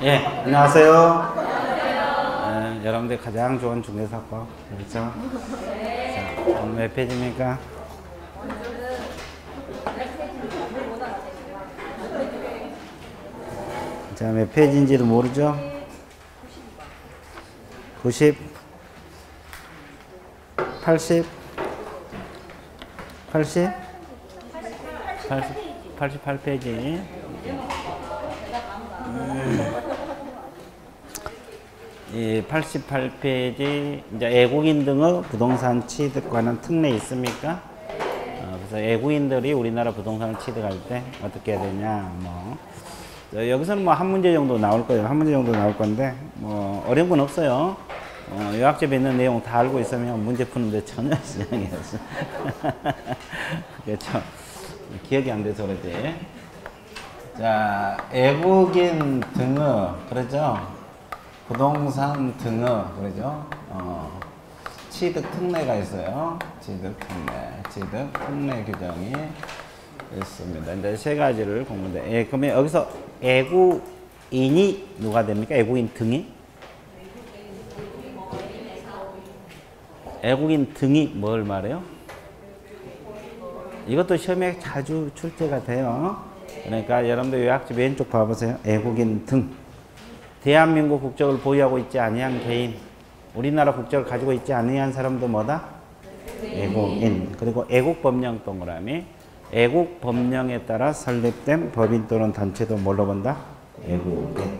예, 안녕하세요. 여러분들 가장 좋아하는 중개사법, 그렇죠? 자, 오늘 몇 페이지입니까? 자, 몇 페이지인지도 모르죠? 90, 80, 80, 88페이지. 이 88페이지 이제 애국인 등의 부동산 취득 관한 특례 있습니까? 그래서 애국인들이 우리나라 부동산을 취득할 때 어떻게 해야 되냐, 뭐 여기서는 뭐 한 문제 정도 나올 거예요. 한 문제 정도 나올 건데 뭐 어려운 건 없어요. 요약집에 있는 내용 다 알고 있으면 문제 푸는데 전혀 지장이 없어. 그렇죠? 기억이 안 돼서 그러지. 자, 애국인 등의, 그러죠? 부동산 등의, 그러죠? 취득 특례가 있어요. 취득 특례 규정이 있습니다. 이제 세 가지를 공부인데, 그러면 여기서 애국인이 누가 됩니까? 애국인 등이? 애국인 등이 뭘 말해요? 이것도 시험에 자주 출제가 돼요. 그러니까 여러분들 요약집 왼쪽 봐보세요. 애국인 등. 대한민국 국적을 보유하고 있지 아니한 개인, 우리나라 국적을 가지고 있지 아니한 사람도 뭐다? 애국인. 그리고 애국법령 동그라미. 애국법령에 따라 설립된 법인 또는 단체도 뭘로 본다? 애국인.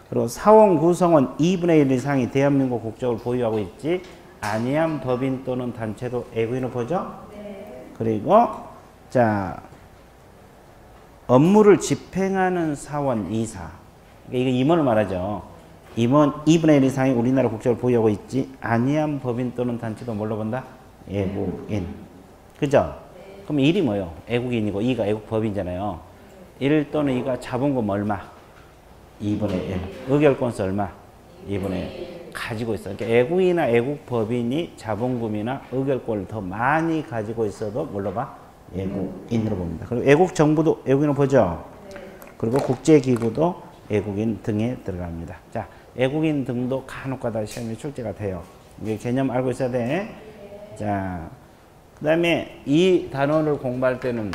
그리고 사원 구성원 2분의 1 이상이 대한민국 국적을 보유하고 있지 아니한 법인 또는 단체도 애국인을 보죠? 그리고 자, 업무를 집행하는 사원 이사. 이거 임원을 말하죠. 임원 2분의 1 이상이 우리나라 국적을 보유하고 있지 아니한 법인 또는 단체도 뭘로 본다? 애국인. 그죠? 그럼 1이 뭐예요? 애국인이고 2가 애국법인이잖아요. 1 또는 2가 자본금 얼마? 2분의 1. 의결권수 얼마? 2분의 1. 가지고 있어요. 그러니까 애국이나 애국법인이 자본금이나 의결권을 더 많이 가지고 있어도 뭘로 봐? 애국인으로 봅니다. 그리고 애국정부도 애국인으로 보죠. 그리고 국제기구도 애국인 등에 들어갑니다. 자, 애국인 등도 간혹가다 시험에 출제가 돼요. 이게 개념 알고 있어야 돼. 자, 그 다음에 이 단원을 공부할 때는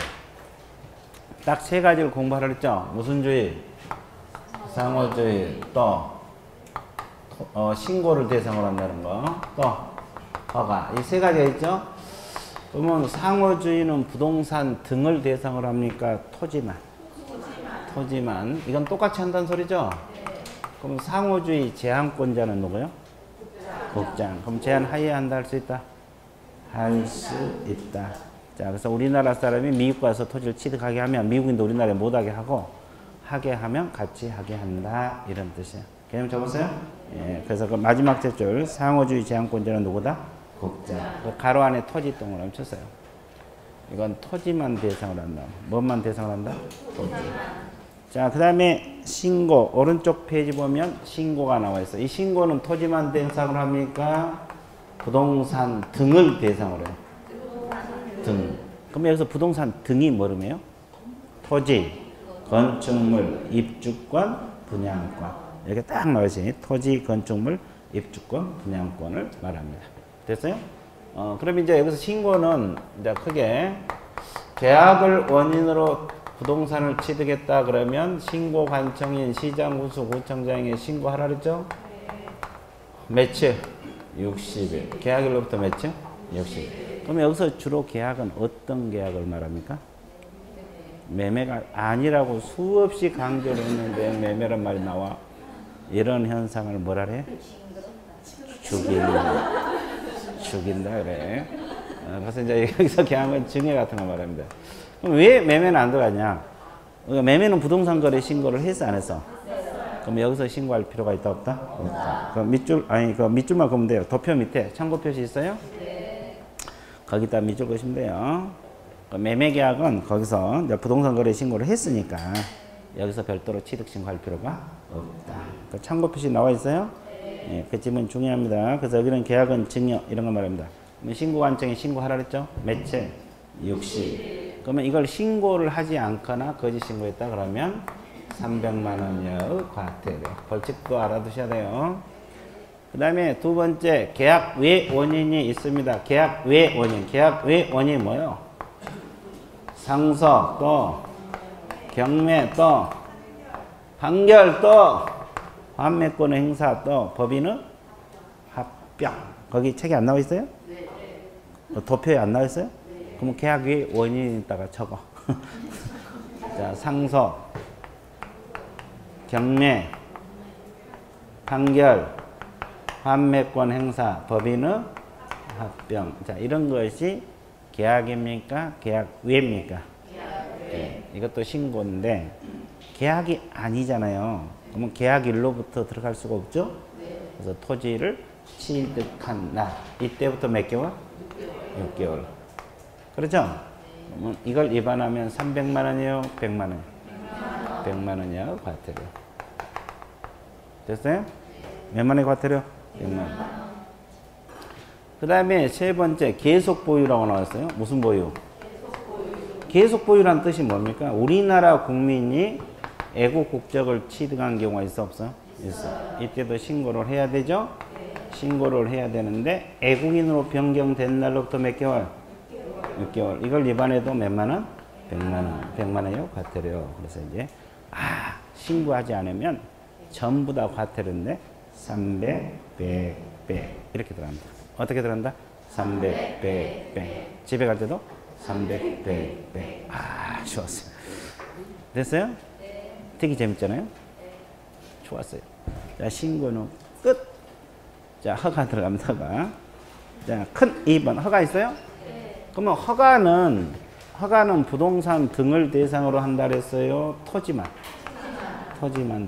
딱 세 가지를 공부하라 했죠. 무슨 주의? 상호주의, 또 신고를 대상으로 한다는 거, 또 허가. 이 세 가지가 있죠. 그러면 상호주의는 부동산 등을 대상으로 합니까? 토지만. 이건 똑같이 한다는 소리죠. 그럼 상호주의 제한권자는 누구요? 국장. 그럼 제한 하에 한다 할 수 있다? 할 수 있다. 자, 그래서 우리나라 사람이 미국 가서 토지를 취득하게 하면 미국인도 우리나라에 못하게 하고, 하게 하면 같이 하게 한다. 이런 뜻이에요. 개념 적었어요? 예, 그래서 그 마지막 줄 상호주의 제한권자는 누구다? 국장. 그 가로 안에 토지 동그라미 쳤어요. 이건 토지만 대상으로 한다. 뭐만 대상으로 한다? 토지. 자, 그 다음에 신고. 오른쪽 페이지 보면 신고가 나와 있어요. 이 신고는 토지만 대상으로 합니까? 부동산 등을 대상으로 해요. 등. 그럼 여기서 부동산 등이 뭐름해요? 토지, 건축물, 입주권, 분양권. 이렇게 딱 나와있어요. 토지, 건축물, 입주권, 분양권을 말합니다. 됐어요? 그럼 이제 여기서 신고는 이제 크게 계약을 원인으로 부동산을 취득했다 그러면 신고 관청인 시장, 구수, 구청장에 신고하라 그랬죠? 며칠? 60일. 계약일로부터 며칠? 60일. 그럼 여기서 주로 계약은 어떤 계약을 말합니까? 매매가 아니라고 수없이 강조를 했는데 매매란 말이 나와. 이런 현상을 뭐라 그래? 죽인다 그래. 그래서 이제 여기서 계약은 증여 같은 거 말합니다. 그럼 왜 매매는 안 들어가냐? 매매는 부동산 거래 신고를 했어 안 했어? 그럼 여기서 신고할 필요가 있다 없다? 없다. 그럼 밑줄 그 밑줄만 그으면 돼요. 도표 밑에 참고 표시 있어요? 네. 거기다 밑줄 그으시면 돼요. 매매 계약은 거기서 이제 부동산 거래 신고를 했으니까 여기서 별도로 취득 신고할 필요가 없다. 그 참고 표시 나와 있어요? 네. 그 질문 중요합니다. 그래서 여기는 계약은 증여 이런 거 말합니다. 신고 관청에 신고하라 그랬죠? 며칠? 60. 그러면 이걸 신고를 하지 않거나 거짓 신고했다 그러면 300만 원이요. 과태료. 벌칙도 알아두셔야 돼요. 그 다음에 두 번째, 계약 외 원인이 있습니다. 계약 외 원인. 계약 외 원인이 뭐예요? 상서 또 경매 또 판결 또 환매권 행사 또 법인은 합병. 거기 책에 안 나와 있어요? 도표에 안 나와 있어요? 그럼 계약 외 원인에다가 적어. 자, 상서, 경매, 판결, 환매권 행사, 법인의 합병. 자, 이런 것이 계약입니까? 계약 외입니까? 네, 이것도 신고인데 계약이 아니잖아요. 그러면 계약일로부터 들어갈 수가 없죠? 그래서 토지를 취득한 날, 이때부터 몇 개월? 6개월. 그렇죠? 그러면 이걸 위반하면 300만 원이요? 100만 원? 100만 원이요? 과태료. 됐어요? 몇만 원의 과태료? 100만 원. 그 다음에 세 번째, 계속 보유라고 나왔어요. 무슨 보유? 계속 보유란 뜻이 뭡니까? 우리나라 국민이 애국 국적을 취득한 경우가 있어 없어? 있어. 이때도 신고를 해야 되죠? 신고를 해야 되는데 애국인으로 변경된 날로부터 몇 개월? 6개월. 이걸 위반해도 몇만 원? 100만 원. 100만 원이요? 과태료. 그래서 이제 신고하지 않으면 전부 다 과태료인데 300, 100, 100 이렇게 들어간다. 어떻게 들어간다? 300, 100, 100. 집에 갈 때도 300, 100, 100. 좋았어요. 됐어요? 되게 재밌잖아요? 좋았어요. 자, 신고는 끝. 자, 허가 들어갑니다. 허가. 자, 큰 2번. 허가 있어요? 그러면 허가는 부동산 등을 대상으로 한다 그랬어요? 토지만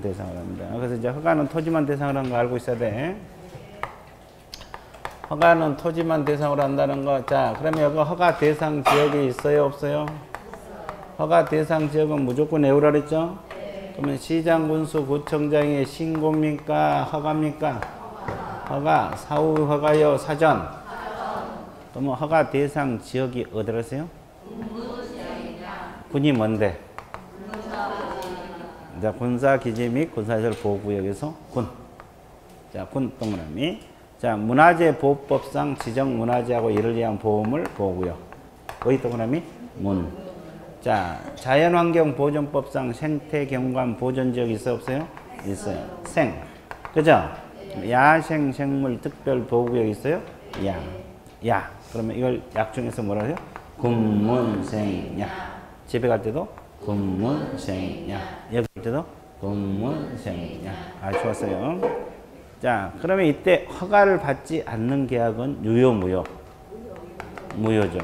대상으로 합니다. 그래서 이제 허가는 토지만 대상으로 하는 거 알고 있어야 돼. 허가는 토지만 대상으로 한다는 거. 자, 그러면 여기 허가 대상 지역이 있어요? 없어요? 허가 대상 지역은 무조건 외우라 그랬죠? 그러면 시장, 군수, 구청장의 신고입니까? 허가입니까? 허가. 사후 허가요? 사전? 그러면 허가 대상 지역이 어디라세요? 군이 뭔데? 자, 군사기지 및 군사시설 보호구역에서 군. 자, 군 동그라미. 자, 문화재 보호법상 지정 문화재하고 이를 위한 보험을 보호구역. 거기 동그라미 문. 자, 자연환경보존법상 생태경관 보존지역 있어요? 없어요? 있어요. 생. 그죠? 야생 생물 특별보호구역 있어요? 야. 그러면 이걸 약 중에서 뭐라 해요? 군문생약. 집에 갈 때도 군문생약. 여기 갈 때도 군문생약. 좋았어요. 자, 그러면 이때 허가를 받지 않는 계약은 유효, 무효? 무효죠.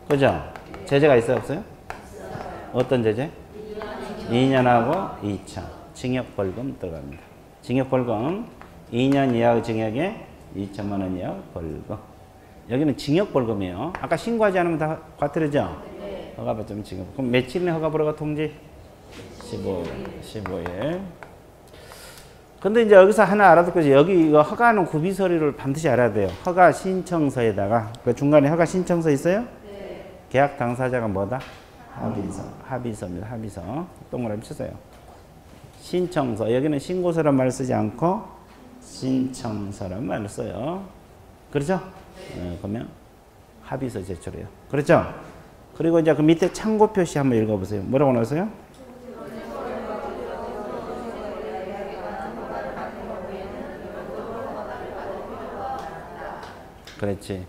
그죠? 제재가 있어요, 없어요? 어떤 제재? 2년하고 2천. 징역벌금 들어갑니다. 징역벌금 2년 이하의 징역에 2천만 원 이하 벌금. 여기는 징역벌금이에요. 아까 신고하지 않으면 다 과태료죠? 허가 받으면 징역. 그럼 며칠내 허가 불허가 통지? 15일. 근데 이제 여기서 하나 알아듣고, 여기 이거 허가는 구비 서류를 반드시 알아야 돼요. 허가 신청서에다가, 그 중간에 허가 신청서 있어요? 계약 당사자가 뭐다? 합의서입니다. 합의서. 동그라미 치세요. 신청서. 여기는 신고서란 말을 쓰지 않고 신청서란 말을 써요. 그렇죠? 그러면 합의서 제출해요. 그렇죠? 그리고 이제 그 밑에 참고 표시 한번 읽어보세요. 뭐라고 나왔어요? 그렇지.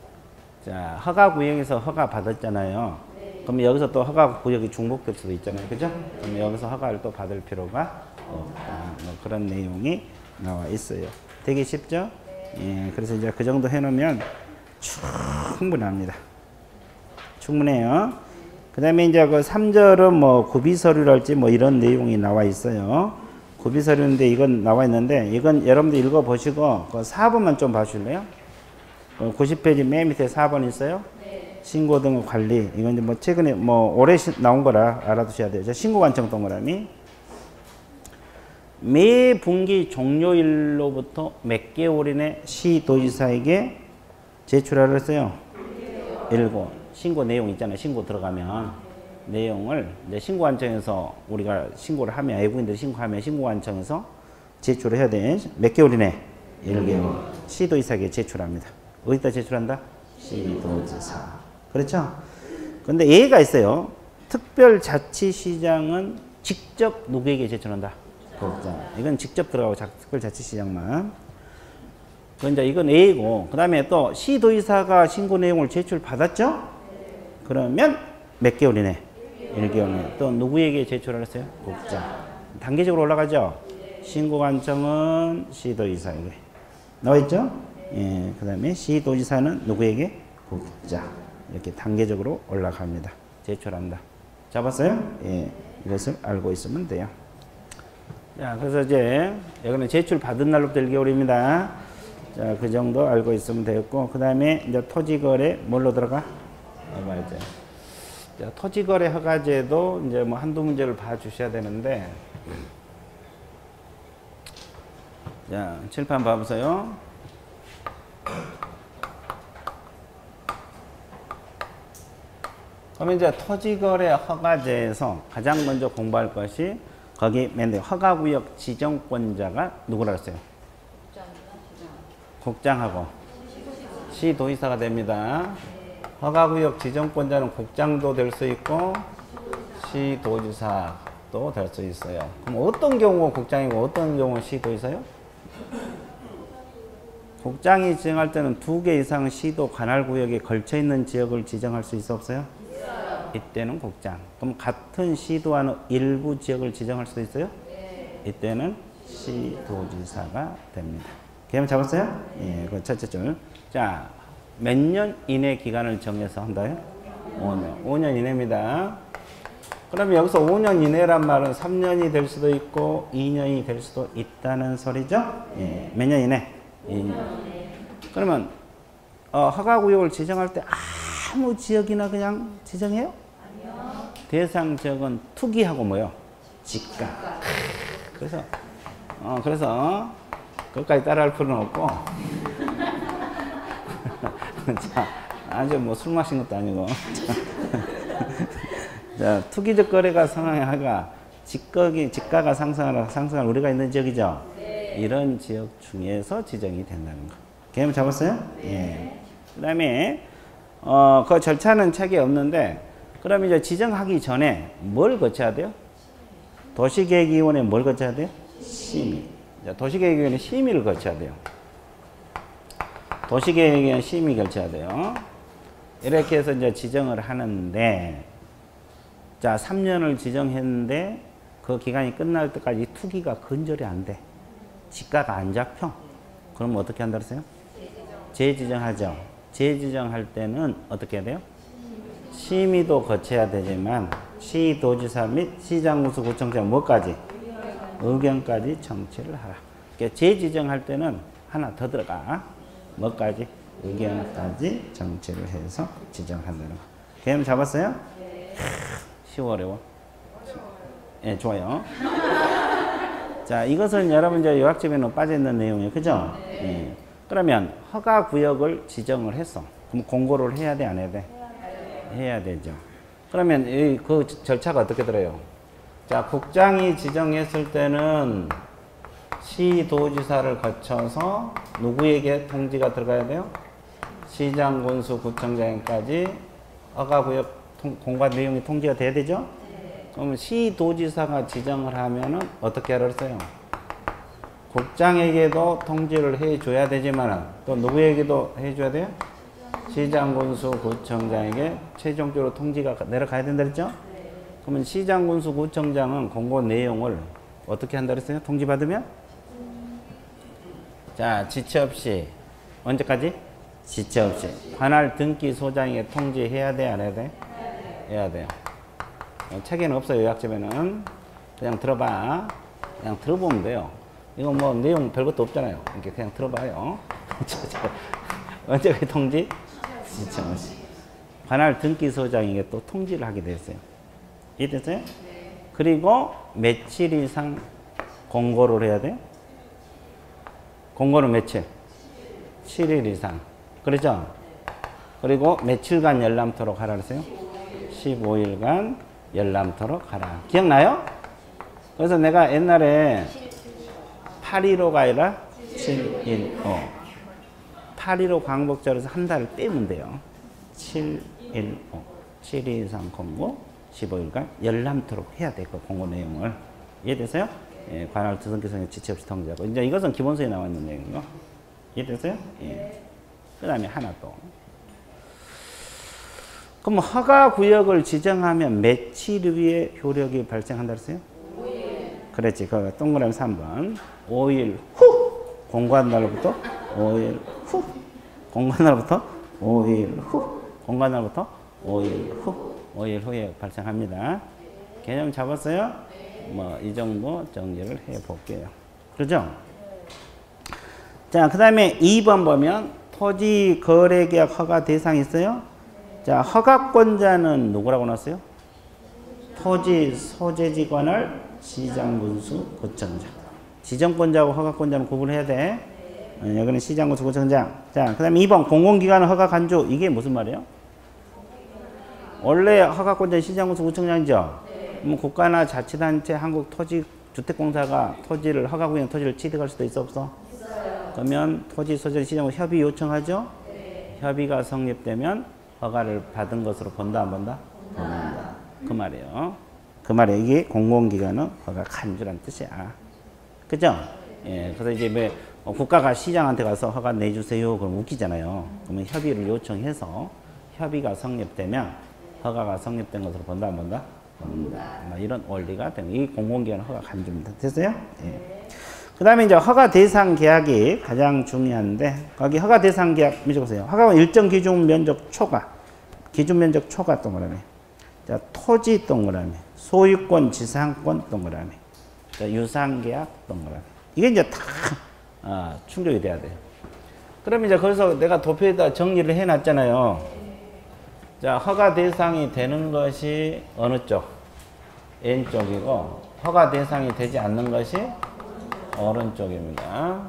자, 허가 구역에서 허가 받았잖아요. 그럼 여기서 또 허가 구역이 중복될 수도 있잖아요. 그죠? 그럼 여기서 허가를 또 받을 필요가 없다. 뭐 그런 내용이 나와 있어요. 되게 쉽죠? 예, 그래서 이제 그 정도 해놓으면 충분합니다. 충분해요. 그 다음에 이제 그 3절은 뭐 구비서류랄지 뭐 이런 내용이 나와 있어요. 구비서류인데 이건 나와 있는데 이건 여러분들 읽어보시고 그 4번만 좀 봐주실래요? 90페이지 맨 밑에 4번 있어요? 네. 신고 등 관리. 이건 이제 뭐 최근에 뭐 올해 나온 거라 알아두셔야 돼요. 신고 관청 동그라미. 매 분기 종료일로부터 몇 개월 이내 시도지사에게 제출하라 했어요? 7. 신고 내용 있잖아요. 신고 들어가면 내용을 이제 신고관청에서 우리가 신고를 하면, 외국인들이 신고하면 신고관청에서 제출을 해야 돼. 몇 개월이네? 1개월. 시도지사에게 제출합니다. 어디다 제출한다? 시도지사. 그렇죠? 근데 예가 있어요. 특별자치시장은 직접 누구에게 제출한다? 국장. 이건 직접 들어가고 특별자치시장만. 이제 이건 A고, 그 다음에 또 시도지사가 신고 내용을 제출 받았죠? 그러면 몇 개월이네? 1개월이네. 또 누구에게 제출을 했어요? 국장. 단계적으로 올라가죠? 신고관청은 시도지사에게. 나와있죠? 예, 그 다음에 시도지사는 누구에게? 국장. 이렇게 단계적으로 올라갑니다. 제출한다. 잡았어요? 예, 이것을 알고 있으면 돼요. 자, 그래서 이제 여기는 제출 받은 날로부터 1개월입니다. 자, 그 정도 알고 있으면 되겠고, 그 다음에 이제 토지거래 뭘로 들어가? 맞아요. 자, 토지거래 허가제도 이제 뭐 한두 문제를 봐주셔야 되는데, 자, 칠판 봐보세요. 그러면 이제 토지거래 허가제에서 가장 먼저 공부할 것이 거기 맨 허가구역 지정권자가 누구라 했어요? 국장하고 시도지사가 됩니다. 허가구역 지정권자는 국장도 될 수 있고 시도지사도 될 수 있어요. 그럼 어떤 경우 국장이고 어떤 경우 시도지사요? 국장이 지정할 때는 2개 이상 시도 관할구역에 걸쳐있는 지역을 지정할 수 있어 없어요? 이때는 국장. 그럼 같은 시도와는 일부 지역을 지정할 수도 있어요? 이때는 시도지사가 됩니다. 개념 잡았어요? 예, 그 첫째 줄. 자, 몇 년 이내 기간을 정해서 한다요? 5년. 5년 이내입니다. 그러면 여기서 5년 이내란 말은 3년이 될 수도 있고 2년이 될 수도 있다는 소리죠? 예, 몇 년 이내? 2년. 그러면 허가구역을 지정할 때 아무 지역이나 그냥 지정해요? 아니요. 대상 지역은 투기하고 뭐요? 지가. 그래서 그것까지 따라할 필요는 없고 자, 아주 뭐 술 마신 것도 아니고 자, 투기적 거래가 상하가 지가가 상승할 우리가 있는 지역이죠? 네. 이런 지역 중에서 지정이 된다는 거. 개념 잡았어요? 네. 예. 그 다음에 그 절차는 책에 없는데, 그럼 이제 지정하기 전에 뭘 거쳐야 돼요? 도시계획위원회 뭘 거쳐야 돼요? 심의. 도시계획위원회 심의를 거쳐야 돼요. 도시계획위원회 심의 거쳐야 돼요. 이렇게 해서 이제 지정을 하는데, 자, 3년을 지정했는데, 그 기간이 끝날 때까지 투기가 근절이 안 돼. 지가가 안 잡혀. 그럼 어떻게 한다 그랬어요? 재지정하죠. 재지정할 때는 어떻게 해야 돼요? 심의도 거쳐야 되지만 시도지사 및 시장군수구청장 뭐까지? 의견까지 청취를 하라. 그러니까 재지정할 때는 하나 더 들어가. 뭐까지? 의견까지 청취를 해서 지정한다는 거. 개념 잡았어요? 네. 쉬워 어려워? 예, 네, 좋아요. 자, 이것은 여러분 이제 요약집에는 빠져있는 내용이에요. 그죠? 네. 예. 그러면 허가구역을 지정을 했어. 그럼 공고를 해야 돼, 안 해야 돼? 해야 되죠. 그러면 그 절차가 어떻게 들어요? 자, 국장이 지정했을 때는 시도지사를 거쳐서 누구에게 통지가 들어가야 돼요? 시장군수구청장까지 허가구역 공고 내용이 통지가 돼야 되죠? 그러면 시도지사가 지정을 하면은 어떻게 하라 했어요? 국장에게도 통지를 해줘야 되지만 또 누구에게도 해줘야 돼요? 시장군수구청장에게 최종적으로 통지가 내려가야 된다 그랬죠? 그러면 시장군수구청장은 공고 내용을 어떻게 한다 그랬어요? 통지 받으면? 자, 지체 없이 언제까지? 지체 없이 관할 등기 소장에게 통지해야 돼, 안 해야 돼? 해야 돼요. 책에는 없어요. 요약집에는. 그냥 들어봐. 그냥 들어보면 돼요. 이거 뭐 내용 별것도 없잖아요. 이렇게 그냥 들어봐요. 언제까지 통지? 지체 없이. 관할 등기소장에게 또 통지를 하게 됐어요. 이해됐어요? 네. 그리고 며칠 이상 공고를 해야 돼요? 공고는 며칠? 7일 이상. 그렇죠? 그리고 며칠간 열람토록 하라 그랬어요? 15일간 열람토록 하라. 기억나요? 그래서 내가 옛날에 815가 아니라 715. 815 광복절에서 한 달을 빼면 돼요. 715. 72309 15일간 열람토록 해야 돼. 그 공고 내용을. 이해되세요? 예, 관할 두성기성의 지체 없이 통제하고. 이제 이것은 기본서에 나와 있는 내용이고. 이해되세요? 예. 그 다음에 하나 또. 그럼 허가구역을 지정하면 며칠 후에 효력이 발생한다 그랬어요? 5일. 그렇지. 그 동그라미 3번. 5일 후! 공고한 날로부터 5일 후! 공고한 날로부터 5일 후! 공고한 날로부터 5일 후! 5일 후에 발생합니다. 개념 잡았어요? 뭐 이 정도 정리를 해 볼게요. 그렇죠? 자, 그 다음에 2번 보면 토지 거래 계약 허가 대상이 있어요. 자, 허가권자는 누구라고 나왔어요? 토지 소재지 관할 시장군수 구청장. 지정권자하고 허가권자는 구분해야 돼. 여기는 시장군수 구청장. 자, 그 다음에 2번 공공기관 허가 간주. 이게 무슨 말이에요? 원래 허가권자 시장군수 구청장이죠. 그럼 국가나 자치단체 한국토지주택공사가 토지를 허가구역 토지를 취득할 수도 있어 없어? 있어요. 그러면 토지 소재 시장으로 협의 요청하죠. 네. 협의가 성립되면 허가를 받은 것으로 본다 안 본다? 본다. 그 말이에요. 그 말이에요. 이게 공공기관은 허가 간주란 뜻이야. 그죠? 예. 그래서 이제 뭐 국가가 시장한테 가서 허가 내주세요. 그럼 웃기잖아요. 그러면 협의를 요청해서 협의가 성립되면 허가가 성립된 것으로 본다 안 본다? 본다. 이런 원리가 되는 이 공공기관 허가 간주입니다. 됐어요? 예. 그 다음에 이제 허가 대상 계약이 가장 중요한데, 거기 허가 대상 계약, 보세요. 허가원 일정 기준 면적 초과, 기준 면적 초과 동그라미. 자, 토지 동그라미, 소유권, 지상권 동그라미, 자, 유상계약 동그라미. 이게 이제 다 충족이 돼야 돼요. 그러면 이제 거기서 내가 도표에다 정리를 해놨잖아요. 자, 허가 대상이 되는 것이 어느 쪽? 왼쪽이고, 허가 대상이 되지 않는 것이 오른쪽입니다.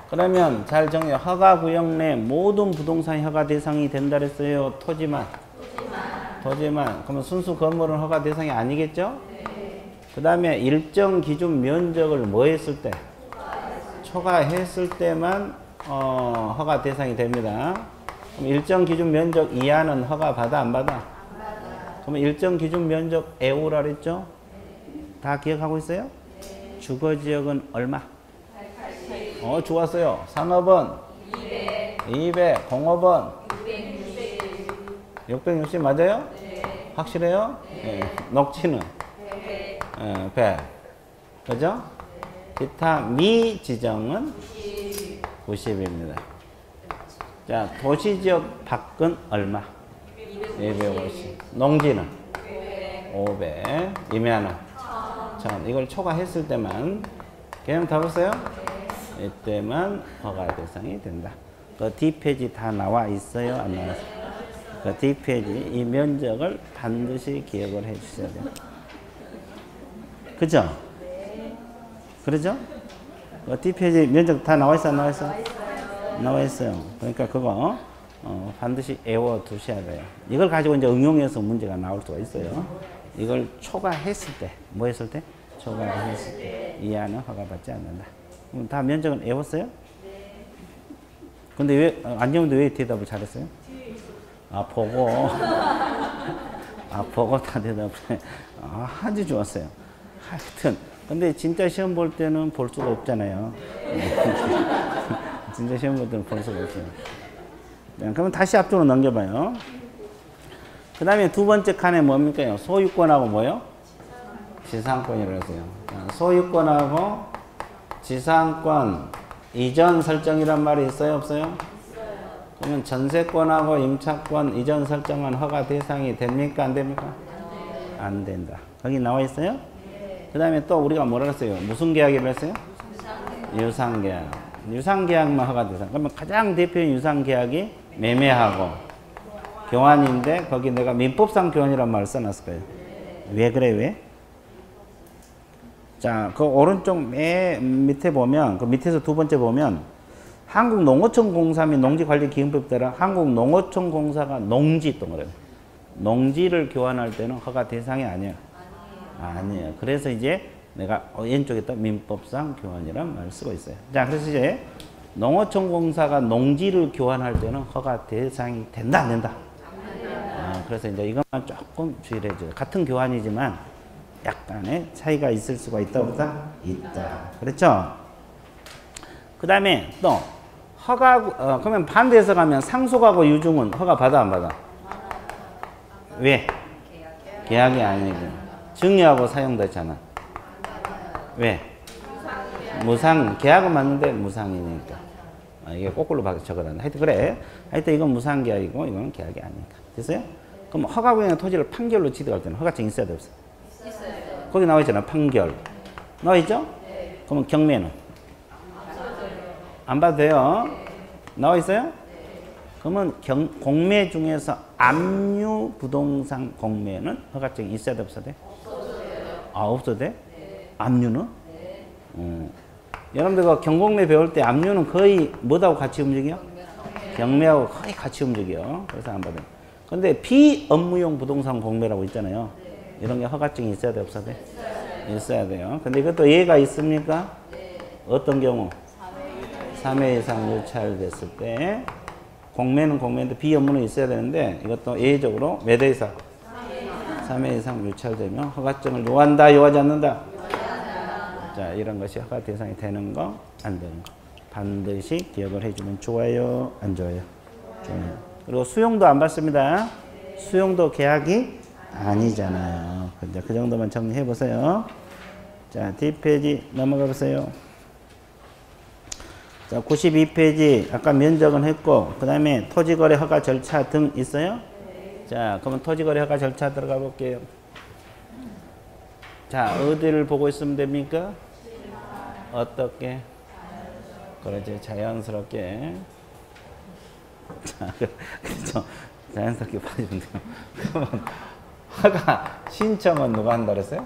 그러면 잘 정리해. 허가구역 내 모든 부동산이 허가 대상이 된다 그랬어요. 토지만. 그러면 순수 건물은 허가 대상이 아니겠죠? 네. 그 다음에 일정 기준 면적을 뭐 했을 때? 초과했을 때만 허가 대상이 됩니다. 그럼 일정 기준 면적 이하는 허가 받아 안 받아? 안 받아. 그러면 일정 기준 면적 애우라 그랬죠? 네. 다 기억하고 있어요? 네. 주거지역은 얼마? 880. 좋았어요. 상업은 200. 공업은 660 맞아요? 네. 확실해요? 네. 녹지는 100. 그죠? 네. 기타 미지정은 90입니다. 자, 도시지역 밖은 얼마? 250. 농지는? 500. 임야는? 1000. 이걸 초과했을 때만, 개념 다 보세요? 이때만 허가 대상이 된다. 그 뒷페이지 다 나와 있어요? 안 나와 있어요? 그 뒷페이지, 이 면적을 반드시 기억을 해 주셔야 돼요. 그죠? 그러죠? 그 뒷페이지 면적 다 나와 있어? 안 나와 있어? 나와 있어요. 그러니까 그거 반드시 외워 두셔야 돼요. 이걸 가지고 이제 응용해서 문제가 나올 수가 있어요. 이걸 초과했을 때, 뭐 했을 때? 초과했을 때 이하는 허가받지 않는다. 그럼 다 면적은 외웠어요? 근데 왜 안 외우는데 왜 대답을 잘했어요? 보고 보고 다 대답을 해. 아주 좋았어요. 하여튼 근데 진짜 시험 볼 때는 볼 수가 없잖아요. 진짜 시험 볼 때는 볼 수가 없어요. 그러면 다시 앞쪽으로 넘겨봐요. 그 다음에 두 번째 칸에 뭡니까? 소유권하고 뭐요? 지상권이라고 했어요. 소유권하고 지상권 이전 설정이란 말이 있어요? 없어요? 있어요. 그러면 전세권하고 임차권 이전 설정은 허가 대상이 됩니까? 안 됩니까? 안 된다. 거기 나와 있어요? 네. 그 다음에 또 우리가 뭐라 그랬어요? 무슨 계약이라고 했어요? 유상계약. 유상계약만 허가 대상. 그러면 가장 대표적인 유상계약이 매매하고 교환인데 거기 내가 민법상 교환이란 말을 써놨을 거예요. 왜 그래? 왜? 자, 그 오른쪽 맨 밑에 보면, 그 밑에서 두 번째 보면, 한국농어촌공사 및 농지관리기금법 따라 한국농어촌공사가 농지 동그라미. 농지를 교환할 때는 허가 대상이 아니에요. 아니에요. 그래서 이제 내가 왼쪽에다 민법상 교환이란 말을 쓰고 있어요. 자, 그래서 이제 농어촌공사가 농지를 교환할 때는 허가 대상이 된다, 안 된다? 그래서 이제 이것만 조금 주의를 해줘요. 같은 교환이지만 약간의 차이가 있을 수가 있다, 없다? 있다. 그렇죠? 그 다음에 또 허가, 그러면 반대해서 가면 상속하고 유증은 허가 받아, 안 받아? 왜? 계약이 아니고 증여하고 사용됐잖아. 왜? 무상, 계약은 맞는데 무상이니까. 이게 거꾸로 적어놨네. 하여튼 그래. 하여튼 이건 무상계약이고 이건 계약이 아니니까. 됐어요? 그럼 허가구역의 토지를 판결로 취득할 때는 허가증이 있어야 돼, 없어? 있어요. 거기 나와 있잖아, 판결. 나와 있죠? 네. 그러면 경매는? 안 봐도 돼요? 네. 나와 있어요? 네. 그러면 공매 중에서 압류 부동산 공매는 허가증이 있어야 돼, 없어야 돼? 없어도 돼요. 아, 없어도 돼? 네. 압류는? 네. 여러분들 경공매 배울 때 압류는 거의 뭐하고 같이 움직여? 경매하고 거의 같이 움직여. 그래서 안 받아요. 근데 비업무용 부동산 공매라고 있잖아요. 이런 게 허가증이 있어야 돼, 없어야 돼? 있어야 돼요. 근데 이것도 예가 있습니까? 어떤 경우? 3회 이상 유찰됐을 때 공매는 공매인데 비업무는 있어야 되는데 이것도 예외적으로 몇 회 이상? 3회 이상 유찰되면 허가증을 요한다, 요하지 않는다? 자, 이런 것이 허가 대상이 되는 거, 안 되는 거. 반드시 기억을 해주면 좋아요, 안 좋아요? 좋아요. 그리고 수용도 안 받습니다. 수용도 계약이 아니잖아요. 그 정도만 정리해 보세요. 자, 뒷페이지 넘어가 보세요. 자, 92페이지. 아까 면적은 했고, 그 다음에 토지거래 허가 절차 등 있어요? 자, 그러면 토지거래 허가 절차 들어가 볼게요. 자, 어디를 보고 있으면 됩니까? 어떻게? 그렇지, 자연스럽게. 자, 그렇죠. 자연스럽게 빠지면 돼요. 그러면 허가 신청은 누가 한다 그랬어요?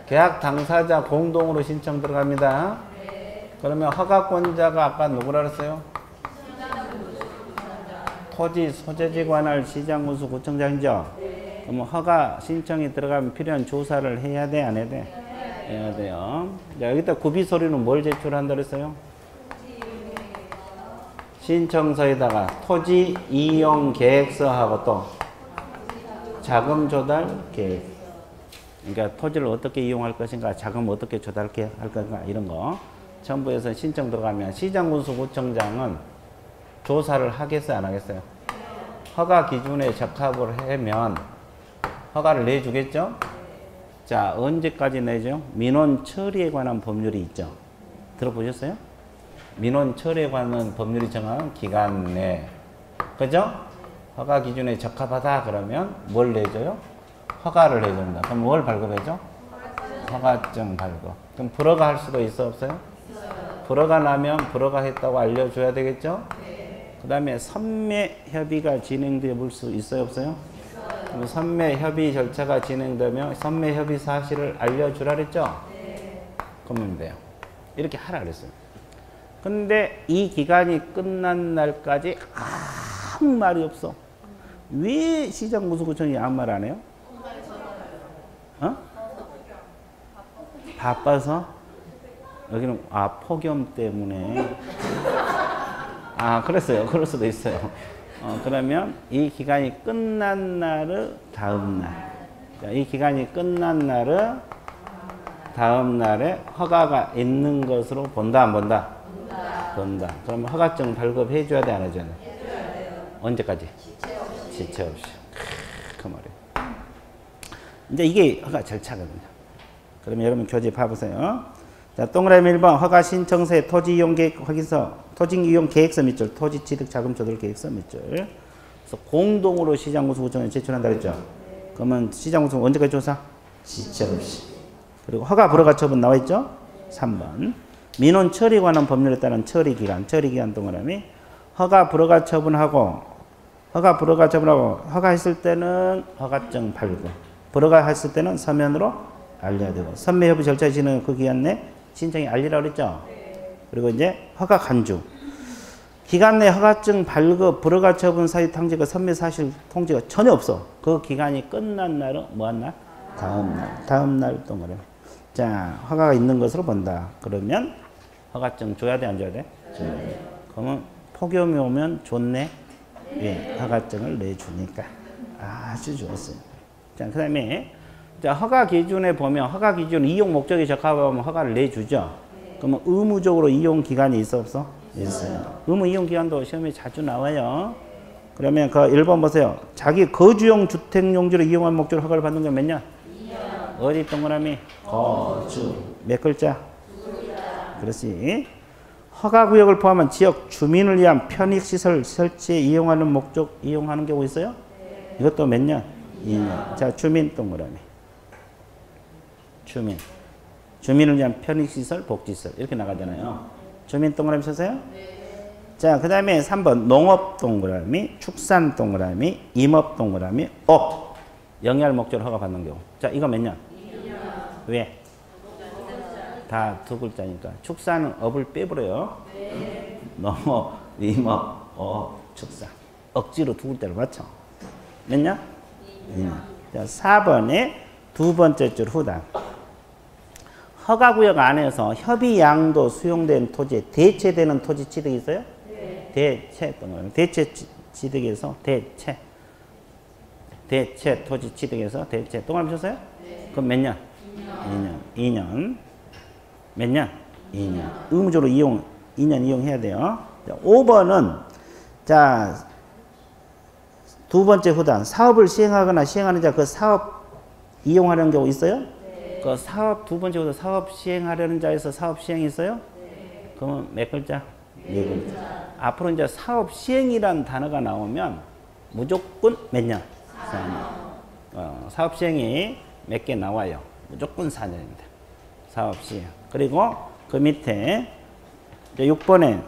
계약 당사자 공동으로 신청 들어갑니다. 그러면 허가권자가 아까 누구라 그랬어요? 토지 소재지 관할 시장군수 구청장이죠? 그러면 허가 신청이 들어가면 필요한 조사를 해야 돼, 안 해야 돼? 해야 돼요. 자, 여기다 구비서류는 뭘 제출한다 그랬어요? 신청서에다가 토지 이용 계획서하고 또 자금 조달 계획. 그러니까 토지를 어떻게 이용할 것인가, 자금을 어떻게 조달할 건가, 이런 거. 정부에서 신청 들어가면 시장군수구청장은 조사를 하겠어요, 안 하겠어요? 허가 기준에 적합을 하면 허가를 내주겠죠? 자, 언제까지 내죠? 민원 처리에 관한 법률이 있죠. 들어보셨어요? 민원 처리에 관한 법률이 정한 기간 내. 그죠? 허가 기준에 적합하다 그러면 뭘 내줘요? 허가를 내줍니다. 그럼 뭘 발급해줘? 허가증 발급. 그럼 불허가 할 수도 있어, 없어요? 불허가 나면 불허가 했다고 알려줘야 되겠죠? 그 다음에 선매 협의가 진행되어 볼 수 있어요, 없어요? 그럼 선매 협의 절차가 진행되면 선매 협의 사실을 알려주라 그랬죠? 그러면 돼요. 이렇게 하라 그랬어요. 근데 이 기간이 끝난 날까지 아무 말이 없어. 왜 시장군수구청이 아무 말 안 해요? 어? 바빠서? 여기는 폭염 때문에. 그랬어요. 그럴 수도 있어요. 그러면 이 기간이 끝난 날의 다음 날. 자, 이 기간이 끝난 날의 다음 날에 허가가 있는 것으로 본다, 안 본다? 본다. 그러면 허가증 발급해 줘야 돼, 안 해줘야 돼? 해줘야 돼요. 언제까지? 지체 없이. 그 말이에요. 이제 이게 허가 절차거든요. 그러면 여러분 교재 봐보세요. 자, 동그라미 1번 허가 신청서에 토지 이용 계획 확인서, 토지 이용 계획서 밑줄, 토지 취득 자금 조달 계획서 밑줄. 그래서 공동으로 시장군수구청에 제출한다 그랬죠. 그러면 시장군수 언제까지 조사? 지체 없이. 그리고 허가 불허가 처분 나와 있죠. 3번 민원 처리 관한 법률에 따른 처리 기간 동그라미 허가 불허가 처분하고 허가했을 때는 허가증 발급, 불허가 했을 때는 서면으로 알려야 되고, 선매 협의 절차 진행 그 기간 내 신청이 알리라고 그랬죠. 그리고 이제 허가 간주. 기간 내 허가증 발급, 불허가 처분 사유 탕제가 선매 사실 통지가 전혀 없어. 그 기간이 끝난 날은 뭐한 날? 다음 날. 다음 날 동그라미. 자, 허가가 있는 것으로 본다. 그러면 허가증 줘야 돼, 안 줘야 돼? 줘야 돼. 그러면 폭염이 오면 좋네. 예, 허가증을 내주니까. 아주 좋았어요. 자, 그 다음에 자, 허가 기준에 보면 허가 기준 이용 목적에 적합하면 허가를 내주죠. 그러면 의무적으로 이용 기간이 있어 없어? 있어요. 의무 이용 기간도 시험에 자주 나와요. 그러면 그 1번 보세요. 자기 거주용 주택 용지로 이용할 목적으로 허가를 받는 건 몇 년? 2년. 어디 동그라미? 거주. 몇 글자? 2글자. 그렇지. 허가 구역을 포함한 지역 주민을 위한 편익 시설 설치에 이용하는 목적 이용하는 경우 있어요? 네. 이것도 몇 년? 2년. 자, 주민 동그라미. 주민. 주민을 위한 편익시설, 복지시설 이렇게 나가잖아요. 주민 동그라미 쓰세요? 네. 자, 그 다음에 3번 농업 동그라미, 축산 동그라미, 임업 동그라미, 업. 영위할 목적으로 허가 받는 경우. 자, 이거 몇 년? 2년. 왜? 다 두 글자니까. 축산은 업을 빼버려요. 네. 농업, 임업, 업, 축산. 억지로 두 글자를 맞춰. 몇 년? 2년. 자, 4번에 두 번째 줄 후단. 허가구역 안에서 협의 양도 수용된 토지에 대체되는 토지 취득이 있어요? 네. 대체 동그라미. 대체 취득에서 대체. 대체 토지 취득에서 대체. 동그라미 쳤어요? 네. 그럼 몇 년? 2년. 2년. 몇 년? 2년. 의무적으로 이용, 2년 이용해야 돼요. 자, 5번은 자, 두 번째 후단. 사업을 시행하거나 시행하는 자 그 사업 이용하려는 경우 있어요? 그 사업 두 번째 부터 사업 시행하려는 자에서 사업 시행이 있어요? 네. 그러면 몇 글자? 네 글자. 앞으로 이제 사업 시행이라는 단어가 나오면 무조건 몇 년? 4년. 사업 시행이 몇 개 나와요. 무조건 4년입니다. 사업 시행. 그리고 그 밑에 6번에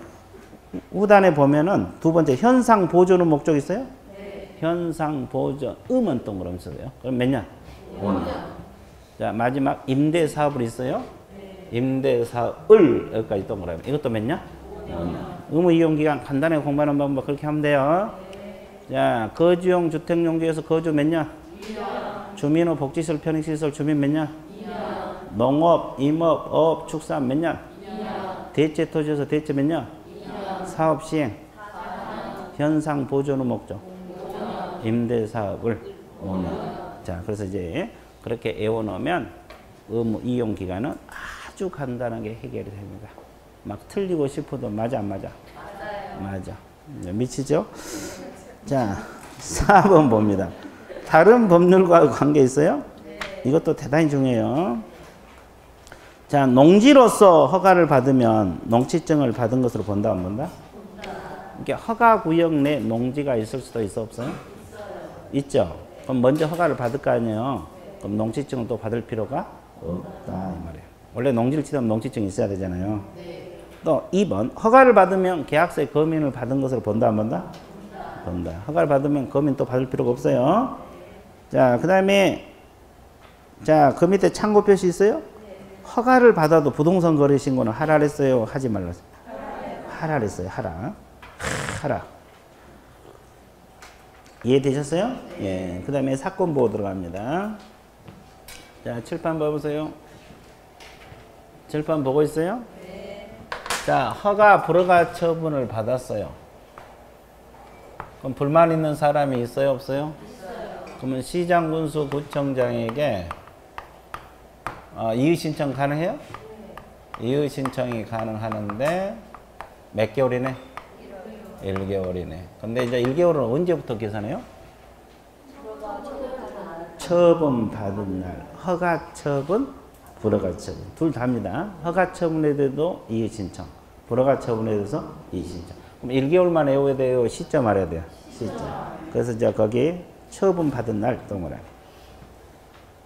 후단에 보면은 두 번째 현상 보존의 목적 있어요? 네. 현상 보존 음은 동그라미 써요. 그럼 몇 년? 5년. 자, 마지막 임대 사업을 있어요? 네. 임대 사업을 여기까지 동그라미. 이것도 몇 년? 5년. 의무 이용 기간 간단하게 공부하는 방법 그렇게 하면 돼요. 네. 자, 거주용 주택 용지에서 거주 몇 년? 2년. 주민의 복지시설 편익시설 주민 몇 년? 2년. 농업, 임업, 업, 축산 몇 년? 2년. 대체 토지에서 대체 몇 년? 2년. 사업 시행? 4년. 현상 보존의 목적? 5년. 임대 사업을 5년. 자, 그래서 이제 그렇게 외워놓으면 의무 이용 기간은 아주 간단하게 해결이 됩니다. 막 틀리고 싶어도 맞아 안 맞아? 맞아요. 맞아. 미치죠? 자, 4번 봅니다. 다른 법률과 관계 있어요? 네. 이것도 대단히 중요해요. 자, 농지로서 허가를 받으면 농지증을 받은 것으로 본다 안 본다? 이게 허가 구역 내 농지가 있을 수도 있어 없어요? 있어요. 있죠? 그럼 먼저 허가를 받을 거 아니에요? 그럼 농지증은 또 받을 필요가 없다 이 말이에요. 원래 농지를 치려면 농지증이 있어야 되잖아요. 네. 또 2번 허가를 받으면 계약서의 검인을 받은 것으로 본다 안 본다? 본다. 허가를 받으면 검인 또 받을 필요가 없어요. 자, 그 다음에 자, 그 밑에 참고 표시 있어요? 허가를 받아도 부동산 거래 신고는 하라 했어요? 하지 말라 했어요? 하라 했어요. 하라. 하라. 이해되셨어요? 예. 그 다음에 사건 보호 들어갑니다. 자, 칠판 봐보세요. 칠판 보고 있어요? 네. 자, 허가 불허가 처분을 받았어요. 그럼 불만 있는 사람이 있어요? 없어요? 있어요. 그러면 시장, 군수, 구청장에게 이의 신청 가능해요? 네. 이의 신청이 가능하는데 몇 개월이네? 1개월이네. 근데 이제 1개월은 언제부터 계산해요? 처분 받은 날. 허가 처분, 불허가 처분. 둘 다입니다. 허가 처분에 대해서도 이의 신청. 불허가 처분에 대해서 이의 신청. 그럼 1개월만 외워야 돼요? 시점 알아야 돼요? 시점. 그래서 이제 거기 처분 받은 날 동그라미.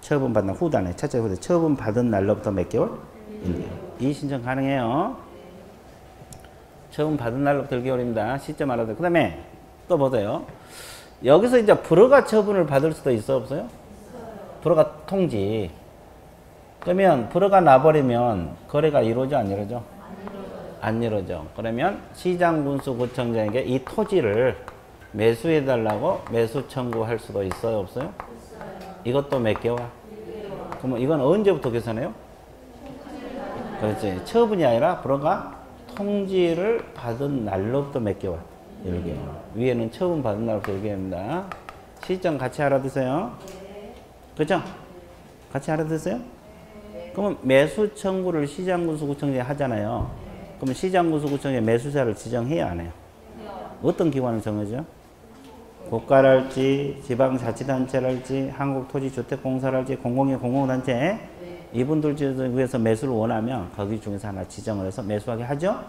처분 받은 날 후단에 첫째 후단. 처분 받은 날로부터 몇 개월? 1개월. 이의 신청 가능해요. 처분 받은 날로부터 1개월입니다. 시점 알아야 돼요. 그 다음에 또 보세요. 여기서 이제 불허가 처분을 받을 수도 있어 없어요? 불허가 통지. 그러면 불허가 나버리면 거래가 이루어져 안 이루어져? 안 이루어져. 그러면 시장군수구청장에게 이 토지를 매수해달라고 매수 청구할 수도 있어요, 없어요? 이것도 몇 개월? 그러면 이건 언제부터 계산해요? 그렇지. 처분이 아니라 불허가 통지를 받은 날로부터 몇 개월? 1개월. 위에는 처분 받은 날부터 1개월입니다. 시점 같이 알아두세요. 그죠? 같이 알아두세요? 그러면 매수 청구를 시장군수구청장이 하잖아요. 그러면 시장군수구청장이 매수자를 지정해야 안 해요? 어떤 기관을 정하죠? 국가랄지 지방자치단체랄지 한국토지주택공사랄지 공공기관 공공단체 이분들 중에서 매수를 원하면 거기 중에서 하나 지정을 해서 매수하게 하죠?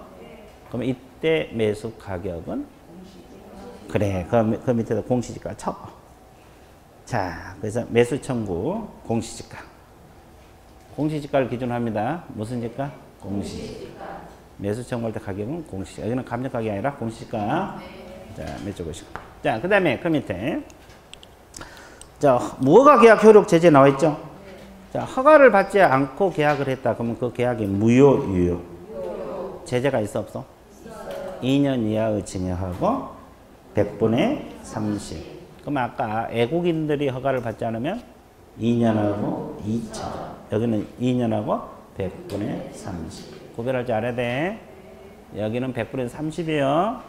그러면 이때 매수 가격은 그래 그 밑에다 공시지가 쳐. 자 그래서 매수 청구 공시지가 공시지가를 기준으로 합니다. 무슨 지가? 공시지가. 매수 청구할 때 가격은 공시지가. 여기는 감정 가격이 아니라 공시지가. 자 몇 줄 보시고. 자 그 다음에 그 밑에 자 무허가 계약 효력 제재 나와 있죠? 자 허가를 받지 않고 계약을 했다. 그러면 그 계약이 무효 유효? 제재가 있어 없어? 2년 이하의 징역하고 100분의 30. 그럼 아까 애국인들이 허가를 받지 않으면 2년하고 2천. 여기는 2년하고 100분의 30. 구별할 줄 알아야 돼. 여기는 100분의 30이에요.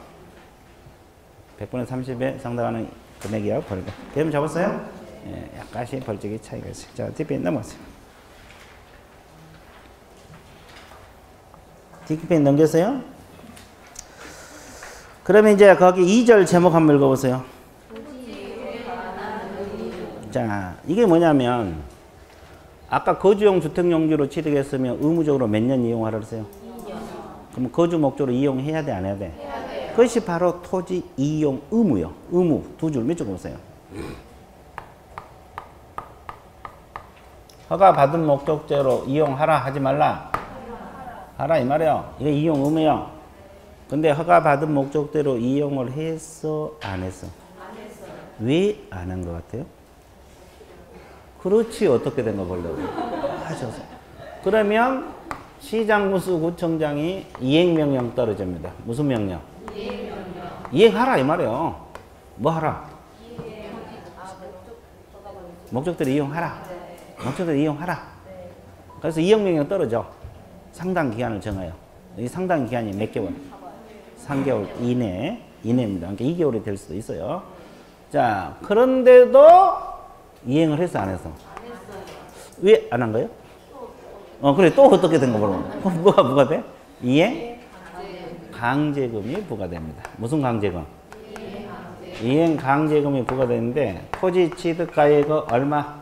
100분의 30에 상당하는 금액이야. 벌금. 대금 잡았어요? 예, 약간씩 벌적이 차이가 있어요. 자, 뒷페이지 넘어가세요. 뒷페이지 넘겼어요? 그러면 이제 거기 2절 제목 한번 읽어보세요. 자, 이게 뭐냐면 아까 거주용 주택용지로 취득했으면 의무적으로 몇 년 이용하라 그랬어요? 2년. 그럼 거주 목적으로 이용해야 돼, 안 해야 돼? 해야 돼. 그것이 바로 토지 이용 의무요. 의무 두 줄 몇 줄 보세요. 허가 받은 목적대로 이용하라 하지 말라. 하라 이 말이에요. 이게 이용 의무요. 근데 허가 받은 목적대로 이용을 했어, 안 했어? 안 했어요. 왜 안 한 것 같아요? 그렇지 어떻게 된 거 보려고 하셔서. 그러면 시장군수구청장이 이행명령 떨어집니다. 무슨 명령? 이행명령. 이행하라 이 말이에요. 뭐 하라? 목적대로 이용하라. 목적대로 이용하라. 그래서 이행명령 떨어져. 상당 기간을 정해요. 이 상당 기간이 몇 개월? 3개월 이내입니다. 그러니까 2개월이 될 수도 있어요. 자, 그런데도 이행을 했어, 안 했어? 안 했어요. 왜 안 한 거예요? 그래, 또 어떻게 된 거 모르면. 뭐가 부과돼? 이행? 강제금이 부과됩니다. 무슨 강제금? 이행 강제금이 부과되는데, 토지 취득가액은 얼마?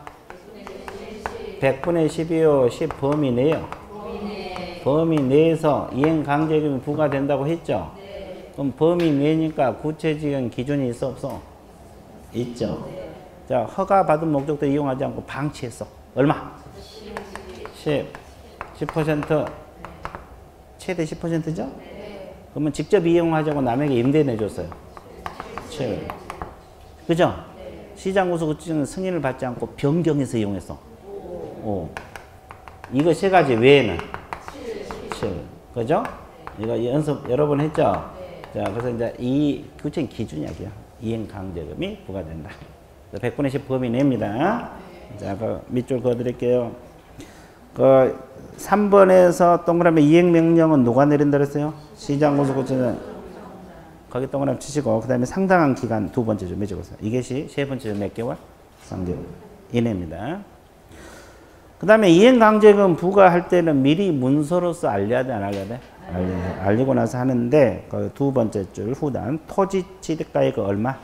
100분의 10이요, 10 범위 내요. 범위 내에서 이행 강제금이 부과된다고 했죠? 그럼 범위 내니까 구체적인 기준이 있어, 없어? 있죠. 자, 허가 받은 목적대로 이용하지 않고 방치했어. 얼마? 10%. 최대 10%죠? 그러면 직접 이용하자고 남에게 임대 내줬어요. 7. 그죠? 시장군수구청은 승인을 받지 않고 변경해서 이용했어. 5. 이거 세 가지 외에는 7. 그죠? 이거 연습 여러 번 했죠? 자, 그래서 이제 이 구체적인 기준이야, 그냥. 이행 강제금이 부과된다. 100분의 10 범위 냅니다. 자, 그 밑줄 그어드릴게요. 그 3번에서 동그라미 이행명령은 누가 내린다 그랬어요? 시장군수구청장. 거기 동그라미 치시고, 그 다음에 상당한 기간 두 번째 줄 맺어보세요. 이것이 세 번째 줄 몇 개월? 3개월 이내입니다. 그 다음에 이행강제금 부과할 때는 미리 문서로서 알려야 돼, 안 알려야 돼? 알리고 나서 하는데, 그 두 번째 줄 후단, 토지 취득가액은 얼마?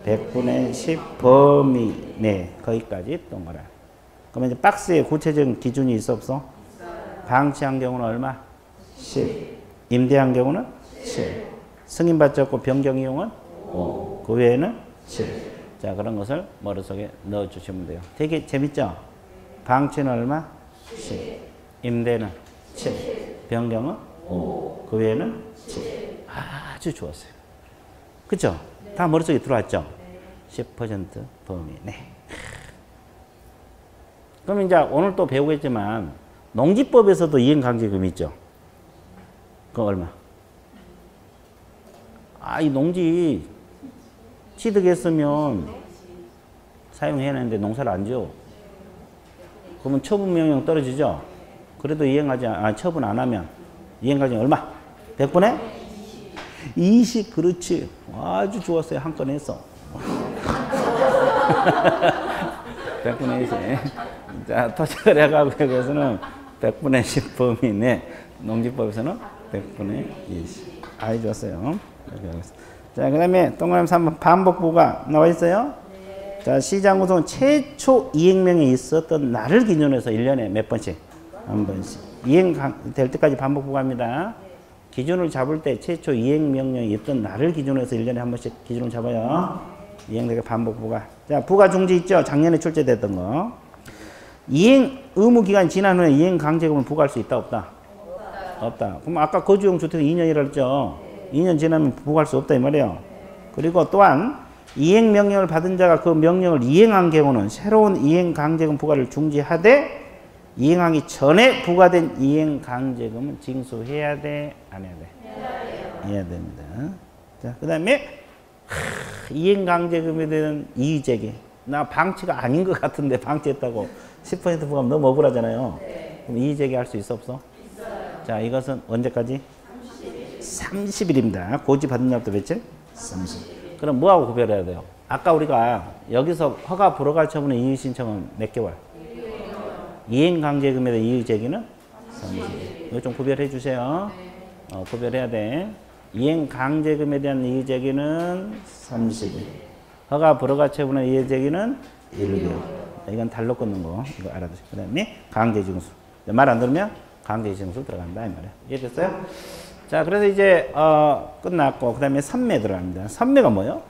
100분의 10 범위 내, 거기까지 동그라. 그러면 이제 박스에 구체적인 기준이 있어, 없어? 방치한 경우는 얼마? 10. 임대한 경우는 7. 승인받지 않고 변경 이용은 5. 그 외에는 7. 자, 그런 것을 머릿속에 넣어주시면 돼요. 되게 재밌죠? 방치는 얼마? 10. 임대는 7. 변경은 5. 그 외에는 7. 아주 좋았어요. 그쵸? 다 머릿속에 들어왔죠? 10% 범위. 네. 그럼 이제 오늘 또 배우겠지만 농지법에서도 이행강제금이 있죠? 그거 얼마? 아, 이 농지 취득했으면 사용해야 하는데 농사를 안 지어. 그러면 처분 명령 떨어지죠? 그래도 처분 안 하면 이행과정이 얼마? 100분의 20. 그렇지. 아주 좋았어요. 한 건 했어. 100분의 20. 자, 토지거래가구역에서는 100분의 10 범위 내, 농지법에서는 100분의 20. 아이, 좋았어요. 자, 그 다음에 동그라미 3번 반복부가 나와 있어요. 자, 시장 구속은 최초 이행명이 있었던 날을 기준으로 해서 1년에 몇 번씩? 한 번씩. 이행될 때까지 반복부가입니다. 기준을 잡을 때 최초 이행명령이 있던 날을 기준으로 해서 1년에 한 번씩 기준을 잡아요. 이행되게 반복부가. 자, 부가 중지 있죠? 작년에 출제됐던 거. 이행 의무 기간 지난 후에 이행 강제금을 부과할 수 있다, 없다? 없다. 그럼 아까 거주용 주택 2년이라 했죠? 2년 지나면 부과할 수 없다 이 말이에요. 그리고 또한 이행 명령을 받은 자가 그 명령을 이행한 경우는 새로운 이행 강제금 부과를 중지하되 이행하기 전에 부과된 이행 강제금은 징수해야 돼, 안 해야 돼? 해야 됩니다. 자, 그다음에 이행 강제금에 대한 이의 제기. 나 방치가 아닌 것 같은데 방치했다고 10% 부과하면 너무 억울하잖아요. 그럼 이의 제기할 수 있어, 없어? 자, 이것은 언제까지? 30일입니다. 고지 받은 날부터 며칠? 30일. 그럼 뭐하고 구별해야 돼요? 아까 우리가 여기서 허가 불허가 처분의 이의 신청은 몇 개월? 이행강제금에 대한 이의 제기는 30일. 이거 좀 구별해 주세요. 구별해야 돼. 이행강제금에 대한 이의 제기는 30일. 허가 불허가 처분의 이의 제기는 1개월. 이건 달로 끊는 거. 이거 알아두세요. 그 다음에 강제징수. 말 안 들으면 강제징수 들어간다 이 말이야. 이해됐어요? 자, 그래서 이제 끝났고 그 다음에 선매 들어갑니다. 선매가 뭐예요?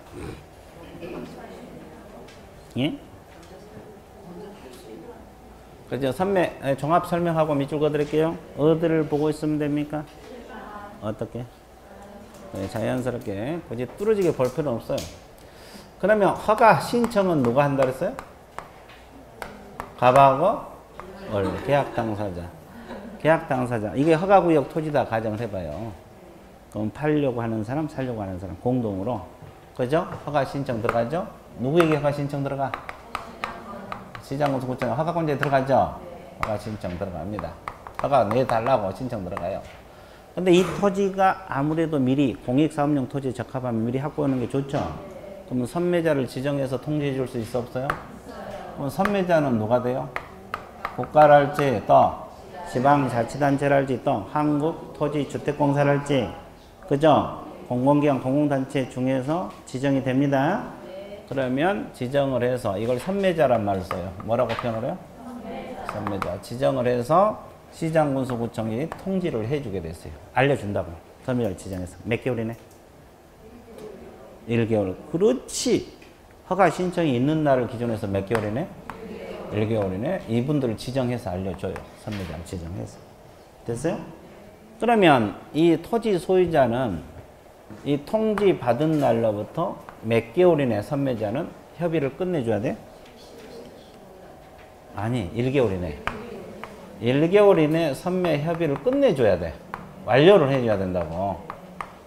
예? 그죠? 선매 종합 설명하고 밑줄 그어드릴게요. 어디를 보고 있으면 됩니까? 어떻게? 네, 자연스럽게 굳이 뚫어지게 볼 필요는 없어요. 그러면 허가 신청은 누가 한다 그랬어요? 갑하고 원래 계약 당사자. 계약 당사자. 이게 허가구역 토지다 가정을 해봐요. 그럼 팔려고 하는 사람, 살려고 하는 사람 공동으로. 그죠? 허가 신청 들어가죠? 누구에게 허가 신청 들어가? 시장구속구청 허가권자에 들어가죠? 허가 신청 들어갑니다. 허가 내달라고 신청 들어가요. 근데 이 토지가 아무래도 미리 공익사업용 토지에 적합하면 미리 확보하는 게 좋죠? 그러면 선매자를 지정해서 통지해 줄 수 있어, 없어요? 그럼 선매자는 누가 돼요? 국가랄지 또 지방자치단체랄지 또 한국토지주택공사랄지 그죠? 공공기관 공공단체 중에서 지정이 됩니다. 그러면 지정을 해서 이걸 선매자란 말을 써요. 뭐라고 표현을 해요? 선매자. 지정을 해서 시장군수구청이 통지를 해주게 됐어요. 알려준다고. 선매자를 지정해서. 몇 개월이네? 1개월. 그렇지. 허가 신청이 있는 날을 기준해서 몇 개월이네? 1개월이네. 이분들을 지정해서 알려줘요. 선매자를 지정해서. 됐어요? 그러면 이 토지 소유자는 이 통지 받은 날로부터 몇 개월 이내 선매자는 협의를 끝내줘야 돼? 아니, 1개월 이내. 1개월 이내 선매 협의를 끝내줘야 돼. 완료를 해줘야 된다고.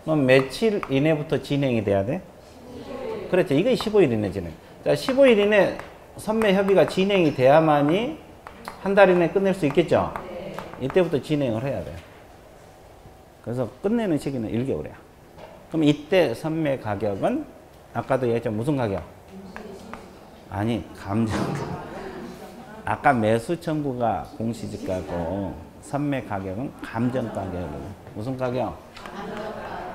그럼 며칠 이내부터 진행이 돼야 돼? 그렇죠. 이게 15일 이내 진행. 자, 15일 이내 선매 협의가 진행이 돼야만이 한 달 이내 끝낼 수 있겠죠? 이때부터 진행을 해야 돼요. 그래서 끝내는 시기는 1개월이야. 그럼 이때 선매 가격은 아까도 얘기했죠. 무슨 가격? 아니, 감정. 아까 매수 청구가 공시지가고 선매 가격은 감정 가격이에요. 무슨 가격?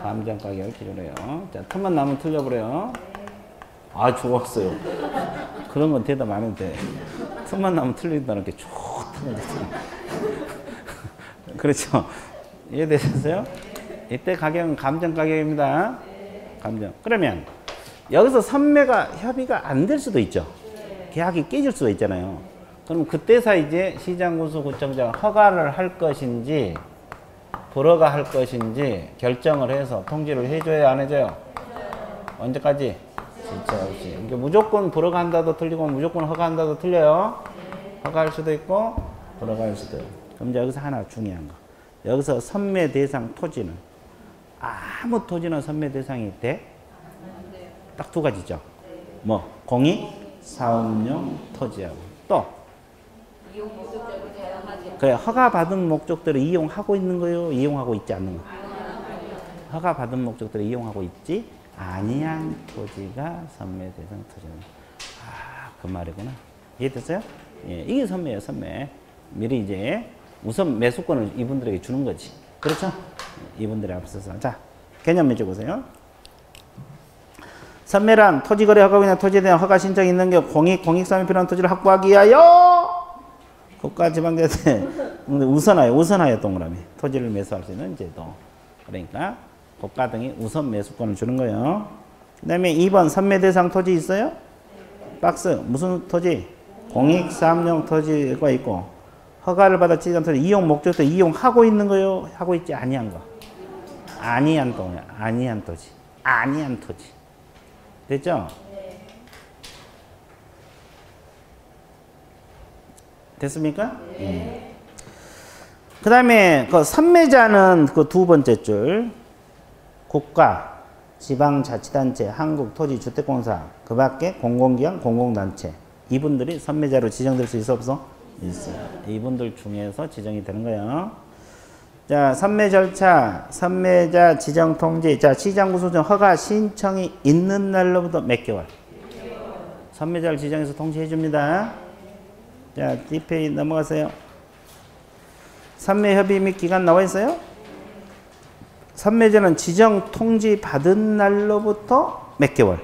감정 가격을 기준으로 해요. 자, 틈만 나면 틀려버려요. 아, 좋았어요. 그런 건 대답 안 해도 돼. 틈만 나면 틀린다는 게 좋다는 거지. 그렇죠? 이해되셨어요? 이때 가격은 감정 가격입니다. 감정. 그러면 여기서 선매가 협의가 안 될 수도 있죠. 계약이 깨질 수도 있잖아요. 그럼 그때서 이제 시장군수구청장 허가를 할 것인지 불허가 할 것인지 결정을 해서 통지를 해줘야 안 해줘요? 언제까지? 진짜 없이. 이게 무조건 불허가 한다도 틀리고 무조건 허가한다도 틀려요. 허가할 수도 있고 불허가 할 수도 있고. 그럼 이제 여기서 하나 중요한 거. 여기서 선매 대상 토지는 아무 토지나 선매 대상이 돼? 딱 두 가지죠. 뭐 공익 사업용 토지하고 또 이용 목적대로 제한하지. 그래 허가받은 목적대로 이용하고 있는 거요, 이용하고 있지 않는 거. 허가받은 목적대로 이용하고 있지 아니한 토지가 선매 대상 토지는. 아, 그 말이구나. 이해됐어요? 예, 이게 선매예요, 선매. 미리 이제 우선 매수권을 이분들에게 주는 거지. 그렇죠? 이분들에 앞서서. 자, 개념 맺어보세요. 선매란 토지거래 허가구나 토지에 대한 허가 신청이 있는 경우 공익사업에 필요한 토지를 확보하기 위하여 국가지방자치단체 우선하여 동그라미 토지를 매수할 수 있는 제도. 그러니까 국가 등이 우선 매수권을 주는 거예요. 그 다음에 2번 선매 대상 토지 있어요? 박스 무슨 토지? 공익사업용 토지가 있고 허가를 받아 지정 토지 이용 목적도 이용하고 있는 거요? 하고 있지 아니한 거. 아니한 동야 아니한 토지. 아니한 토지. 됐죠? 됐습니까? 네. 그 다음에 그 선매자는 그 두 번째 줄 국가, 지방자치단체, 한국토지주택공사 그 밖에 공공기관, 공공단체 이분들이 선매자로 지정될 수 있어 없어? 있어요. 이분들 중에서 지정이 되는 거예요. 자, 선매 절차, 선매자 지정 통지. 자, 시장구소정 허가 신청이 있는 날로부터 몇 개월? 선매자를 지정해서 통지해 줍니다. 자, 뒷페이지 넘어가세요. 선매 협의 및 기간 나와 있어요? 선매자는 지정 통지 받은 날로부터 몇 개월?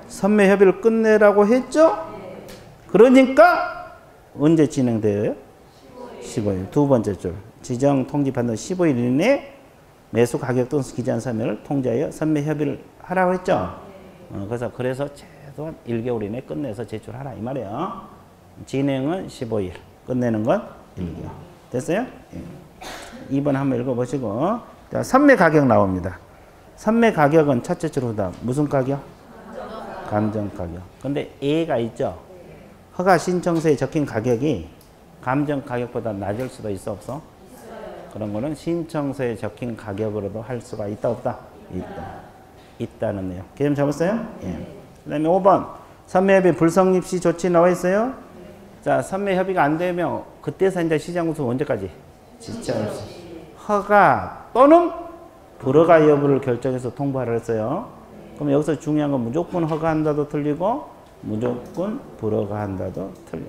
선매 협의를 끝내라고 했죠? 그러니까 언제 진행돼요? 15일. 두 번째 줄. 지정 통지 받는 15일 이내에 매수 가격 또는 기재한 선매를 통지하여 선매 협의를 하라고 했죠. 그래서 최소한 1개월 이내에 끝내서 제출하라 이 말이에요. 진행은 15일, 끝내는 건 1개월. 됐어요? 예. 2번 한번 읽어보시고. 자, 선매 가격 나옵니다. 선매 가격은 첫째 줄 후다. 무슨 가격? 감정 가격. 근데 A가 있죠. 허가 신청서에 적힌 가격이 감정 가격보다 낮을 수도 있어 없어? 그런 거는 신청서에 적힌 가격으로도 할 수가 있다 없다? 있다. 있다는 내용. 개념 잡았어요? 예. 그 다음에 5번. 선매협의 불성립 시 조치 나와 있어요? 자, 선매협의가 안 되면 그때서 이제 시장구소 언제까지? 지체할 수. 허가 또는 불허가 여부를 결정해서 통보하라 했어요. 그럼 여기서 중요한 건 무조건 허가한다도 틀리고 무조건 불허가한다도 틀려.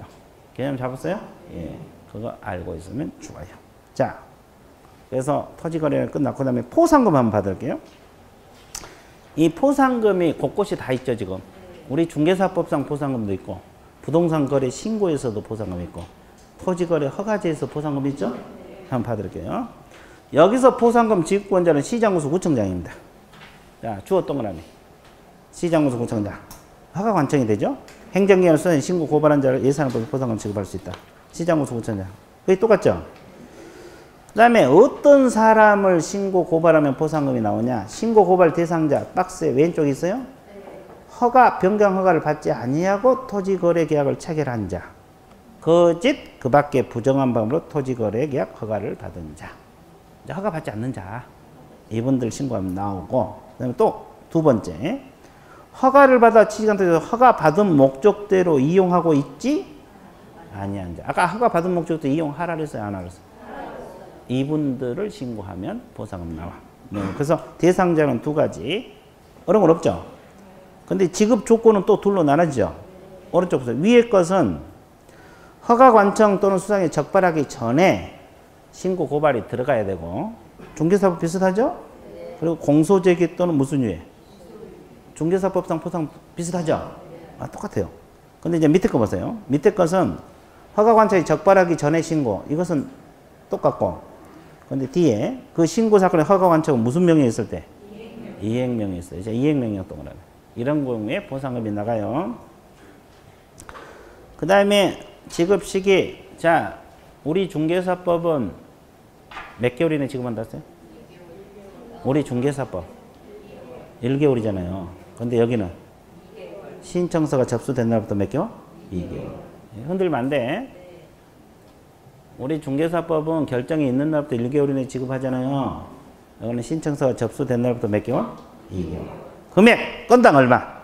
개념 잡았어요? 예. 그거 알고 있으면 좋아요. 자, 그래서 토지거래가 끝났고 그다음에 포상금 한번 받을게요. 이 포상금이 곳곳이 다 있죠 지금. 우리 중개사법상 포상금도 있고 부동산 거래 신고에서도 포상금 있고 토지거래 허가제에서 포상금 있죠? 한번 받을게요. 여기서 포상금 지급권자는 시장구소 구청장입니다. 자, 주어 동그라미. 시장구소 구청장. 허가 관청이 되죠? 행정기관 수행 신고 고발한 자를 예산을 보고 포상금 지급할 수 있다. 시장구소 구청장. 그게 똑같죠? 그 다음에 어떤 사람을 신고 고발하면 포상금이 나오냐? 신고 고발 대상자 박스에 왼쪽에 있어요? 허가, 변경 허가를 받지 아니하고 토지거래 계약을 체결한 자. 거짓 그 밖에 부정한 방법으로 토지거래 계약 허가를 받은 자. 허가 받지 않는 자. 이분들 신고하면 나오고. 그 다음에 또 두 번째. 허가를 받아 취득한 허가 받은 목적대로 이용하고 있지 아니한 자. 아까 허가 받은 목적대로 이용하라 그랬어요? 안 하라 그랬어요? 이분들을 신고하면 보상금 나와. 네, 그래서 대상자는 두 가지. 어려운 건 없죠? 근데 지급 조건은 또 둘로 나눠지죠? 오른쪽부터. 위에 것은 허가 관청 또는 수상에 적발하기 전에 신고 고발이 들어가야 되고 중개사법 비슷하죠? 그리고 공소제기 또는 무슨 유예? 중개사법상 포상 비슷하죠? 아, 똑같아요. 근데 이제 밑에 거 보세요. 밑에 것은 허가 관청이 적발하기 전에 신고. 이것은 똑같고. 근데 뒤에 그 신고 사건의 허가 관청은 무슨 명령이 있을 때? 이행명이 있어요. 이제 이행명령이었던 거라요. 이런 경우에 보상금이 나가요. 그 다음에 지급 시기. 자, 우리 중개사법은 몇 개월 이내 지급한다 했어요? 우리 중개사법 1개월이잖아요. 근데 여기는 신청서가 접수된 날부터 몇 개월? 2개월. 흔들면 안 돼. 우리 중개사법은 결정이 있는 날부터 1개월 이내 지급하잖아요. 이거는 신청서가 접수된 날부터 몇 개월? 2개월. 금액 건당 얼마?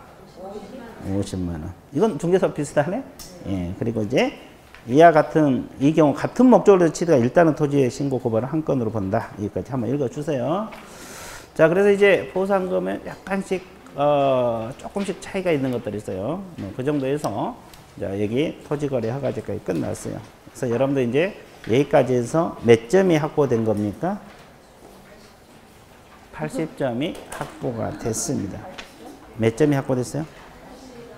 50만 원. 이건 중개사 비슷하네. 예. 그리고 이제 이와 같은 이 경우 같은 목적으로 치다가 일단은 토지의 신고 고발을 한 건으로 본다. 여기까지 한번 읽어주세요. 자, 그래서 이제 보상금에 약간씩 조금씩 차이가 있는 것들이 있어요. 그 정도에서 자, 여기 토지거래 허가제까지 끝났어요. 그래서 여러분들 이제 여기까지 해서 몇 점이 확보된 겁니까? 80점이 확보가 됐습니다. 몇 점이 확보됐어요?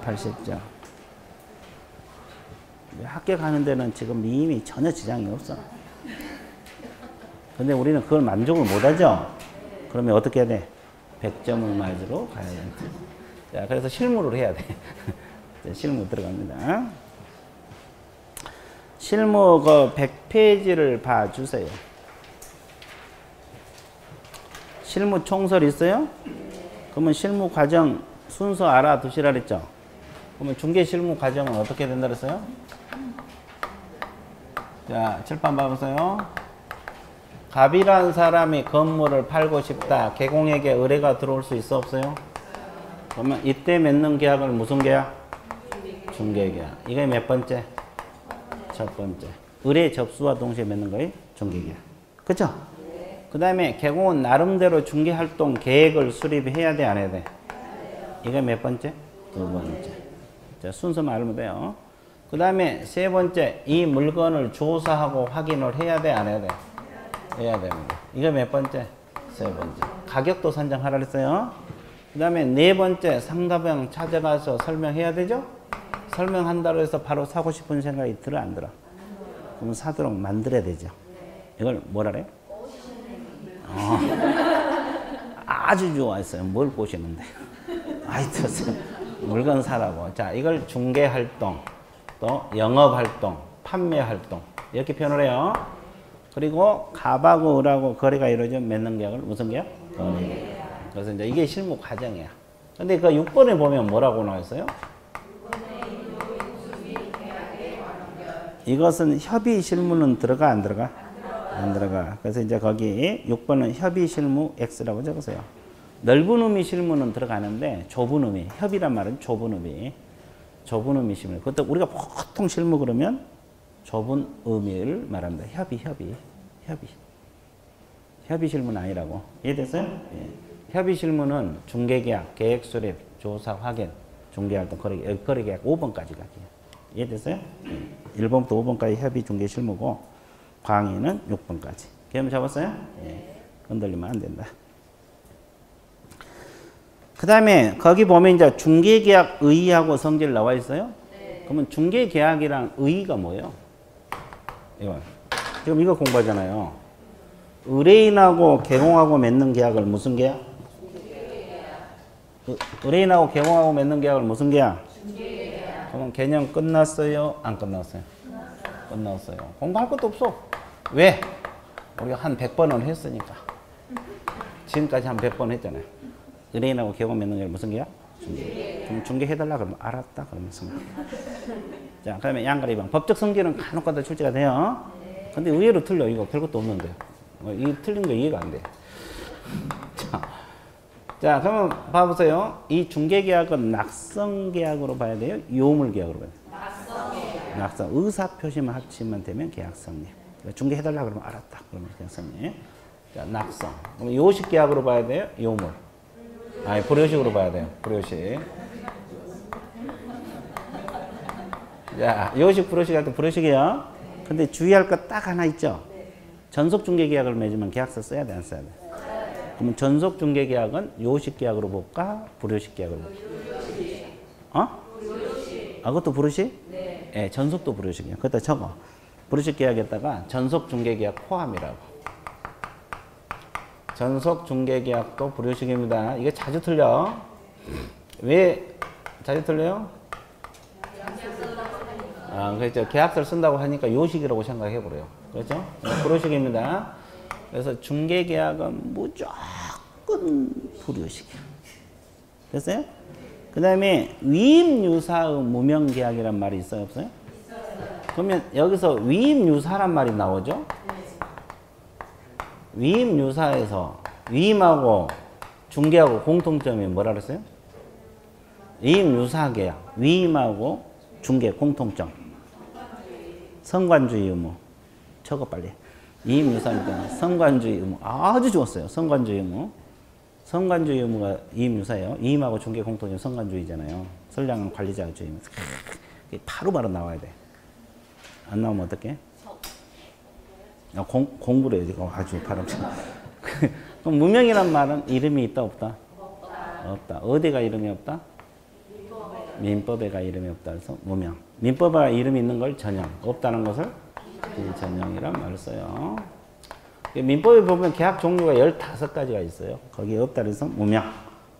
80점. 합격하는 데는 지금 이미 전혀 지장이 없어. 근데 우리는 그걸 만족을 못하죠? 그러면 어떻게 해야 돼? 100점을 맞으러 가야 된다. 자, 그래서 실무를 해야 돼. 실무 들어갑니다. 실무 그 100페이지를 봐주세요. 실무 총설 있어요? 그러면 실무 과정 순서 알아두시라 그랬죠? 그러면 중개 실무 과정은 어떻게 된다 그랬어요? 자, 칠판 봐보세요. 갑이라는 사람이 건물을 팔고 싶다. 개공에게 의뢰가 들어올 수 있어 없어요? 그러면 이때 맺는 계약은 무슨 계약? 중개계약. 이게 몇 번째? 첫 번째. 의뢰 접수와 동시에 맺는 거예요? 중개계약. 그쵸? 그 다음에 개공은 나름대로 중개활동 계획을 수립해야 돼, 안 해야 돼? 이게 몇 번째? 두 번째. 자, 순서만 알면 돼요. 그 다음에 세 번째, 이 물건을 조사하고 확인을 해야 돼, 안 해야 돼? 해야 됩니다. 이거 몇 번째? 세 번째. 가격도 산정하라 그랬어요. 그 다음에 네 번째, 상가방 찾아가서 설명해야 되죠? 설명한다고 해서 바로 사고 싶은 생각이 들어, 안 들어? 그럼 사도록 만들어야 되죠. 이걸 뭐라 그래? 아주 좋아했어요. 뭘 보시는데. 하여튼 물건 사라고. 자, 이걸 중개활동, 또 영업활동, 판매활동 이렇게 표현을 해요. 그리고 갑하고 을하고 거래가 이루어지면 맺는 계약을 무슨 계약? 거래계약. 그래서 이제 이게 실무 과정이야. 근데 그 6번에 보면 뭐라고 나와 있어요? 이것은 협의 실무는 들어가 안 들어가? 안 들어가. 그래서 이제 거기 6번은 협의 실무 X라고 적으세요. 넓은 의미 실무는 들어가는데 좁은 의미, 협의란 말은 좁은 의미. 좁은 의미 실무. 그것도 우리가 보통 실무 그러면 좁은 의미를 말합니다. 협의 실무는 아니라고. 이해됐어요? 예. 협의 실무는 중개계약, 계획 수립, 조사 확인, 중개활동, 거래계약 5번까지 갈게요. 이해됐어요? 예. 1번부터 5번까지 협의 중개 실무고 광의는 6번까지. 개념 잡았어요? 예. 흔들리면 안 된다. 그 다음에 거기 보면 이제 중개계약 의의하고 성질 나와 있어요? 네. 그러면 중개계약이랑 의의가 뭐예요? 이거. 지금 이거 공부하잖아요. 의뢰인하고 개공하고 맺는 계약을 무슨 계약? 의뢰인하고 개공하고 맺는 계약을 무슨 계약? 중개계약. 그럼 개념 끝났어요? 안 끝났어요? 끝났어요. 공부할 것도 없어. 왜? 우리가 한 100번은 했으니까. 지금까지 한 100번 했잖아요. 의뢰인하고 개공 맺는 계약 무슨 계약? 중개. 그럼 중개해달라 그러면 알았다 그러면서. 자, 그다음에 양가리방. 법적 성질은 간혹가다 출제가 돼요. 근데 의외로 틀려. 이거 별것도 없는데. 이 틀린 거 이해가 안 돼. 자, 그러면 봐보세요. 이 중개계약은 낙성계약으로 봐야 돼요? 요물계약으로 봐야 돼요? 낙성. 의사표시만 합치면 되면 계약성립. 중개해달라 그러면 알았다. 그러면 계약성립. 자, 낙성. 그럼 요식계약으로 봐야 돼요? 요물. 아니, 불요식으로 봐야 돼요. 불요식. 자, 요식, 불요식 할 때 불요식이에요. 근데 주의할 거 딱 하나 있죠? 전속중개계약을 맺으면 계약서 써야 돼, 안 써야 돼? 그러면 전속중개계약은 요식계약으로 볼까? 불요식계약으로 볼까? 아, 그것도 불요식? 네. 예, 전속도 불요식이야. 그것도 적어. 불요식계약에다가 전속중개계약 포함이라고. 전속중개계약도 불요식입니다. 이게 자주 틀려. 왜 자주 틀려요? 그렇죠. 계약서를 쓴다고 하니까 요식이라고 생각해버려요. 그렇죠? 불요식입니다. 그래서 중개계약은 무조건 불요식이에요. 됐어요? 그 다음에 위임유사의 무명계약이란 말이 있어요? 없어요? 그러면 여기서 위임유사란 말이 나오죠? 위임유사에서 위임하고 중개하고 공통점이 뭐라 그랬어요? 위임 유사 계약. 위임하고 중개 공통점. 성관주의 의무. 적어 빨리. 위임 유사니까 성관주의 의무. 아주 좋았어요. 성관주의 의무. 성관주의 의무가 위임 유사예요. 위임하고 중개 공통점 성관주의잖아요. 선량한 관리자주의 의무. 바로바로 나와야 돼. 안 나오면 어떡해? 공부를 해야지. 아주 바람직. 그럼 무명이란 말은 이름이 있다 없다? 없다. 어디가 이름이 없다? 민법에가 이름이 없다 해서 무명. 민법에 이름이 있는 걸 전형. 없다는 것을 비전형이란 말을 써요. 민법에 보면 계약 종류가 15가지가 있어요. 거기에 없다 그래서 무명,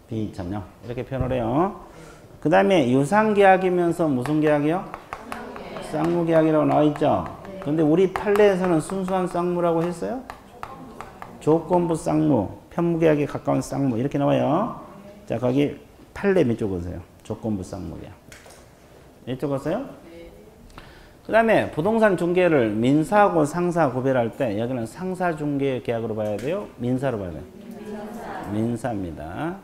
비전형 이렇게 표현을 해요. 그 다음에 유상계약이면서 무슨 계약이요? 쌍무계약이라고 나와 있죠. 근데 우리 판례에서는 순수한 쌍무라고 했어요. 조건부 쌍무, 편무계약에 가까운 쌍무 이렇게 나와요. 자, 거기 판례 밑줄 그으세요. 조건부 쌍무계약. 이쪽 오세요? 그 다음에 부동산 중개를 민사하고 상사 구별할 때 여기는 상사 중개 계약으로 봐야 돼요? 민사로 봐야 돼요? 민사입니다.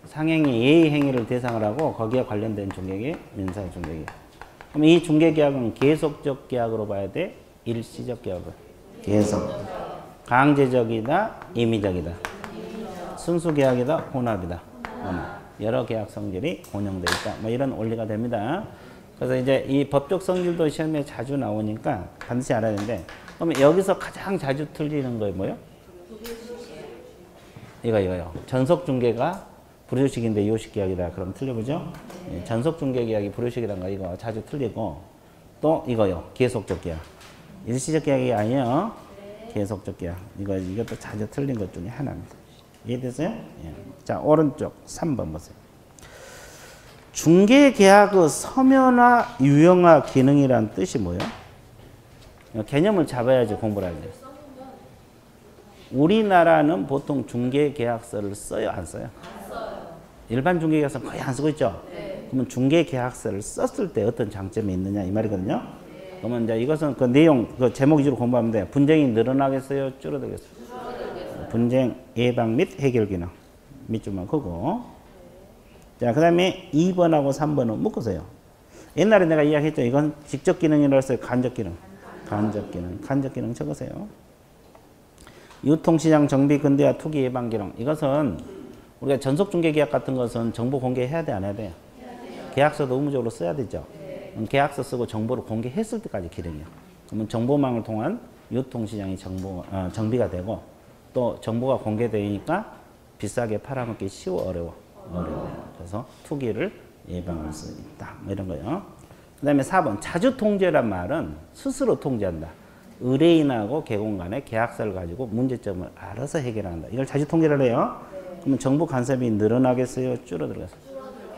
상행위 예의 행위를 대상으로 하고 거기에 관련된 중개계 민사 중개계. 그럼 이 중개 계약은 계속적 계약으로 봐야 돼? 일시적 계약으로? 계속. 강제적이다, 임의적이다. 순수 계약이다, 혼합이다. 혼합. 여러 계약 성질이 혼용되어 있다. 뭐 이런 원리가 됩니다. 그래서 이제 이 법적 성질도 시험에 자주 나오니까 반드시 알아야 되는데, 그러면 여기서 가장 자주 틀리는 거예요, 뭐요? 이거요. 전속 중개가 불효식인데 요식 계약이다. 그럼 틀려보죠? 예, 전속 중개 계약이 불효식이란 거 이거 자주 틀리고, 또 이거요. 계속적 계약. 일시적 계약이 아니에요. 계속적 계약. 이것도 자주 틀린 것 중에 하나입니다. 이해됐어요? 예. 자, 오른쪽 3번 보세요. 중개계약의 서면화, 유형화 기능이란 뜻이 뭐예요? 개념을 잡아야지 공부를 하죠. 우리나라는 보통 중개계약서를 써요, 안 써요? 일반 중개계약서는 거의 안 쓰고 있죠? 그러면 중개계약서를 썼을 때 어떤 장점이 있느냐 이 말이거든요. 그러면 이제 이것은 그 내용, 그 제목 위주로 공부하면 돼요. 분쟁이 늘어나겠어요? 줄어들겠어요? 분쟁 예방 및 해결 기능. 밑줄만 크고. 자, 그 다음에 2번하고 3번은 묶으세요. 옛날에 내가 이야기했죠. 이건 직접 기능이라고 했어요. 간접 기능. 간접 기능. 간접 기능 적으세요. 유통시장 정비 근대화 투기 예방 기능. 이것은 우리가 전속 중개 계약 같은 것은 정보 공개해야 돼, 안 해야 돼요? 계약서도 의무적으로 써야 되죠. 계약서 쓰고 정보를 공개했을 때까지 기능이요. 그러면 정보망을 통한 유통시장이 정비가 되고, 또 정보가 공개되니까 비싸게 팔아먹기 쉬워, 어려워? 어려워요. 그래서 투기를 예방할 수 있다. 뭐 이런 거요. 그 다음에 4번. 자주 통제란 말은 스스로 통제한다. 의뢰인하고 개공 간의 계약서를 가지고 문제점을 알아서 해결한다. 이걸 자주 통제를 해요. 그러면 정부 간섭이 늘어나겠어요? 줄어들겠어요?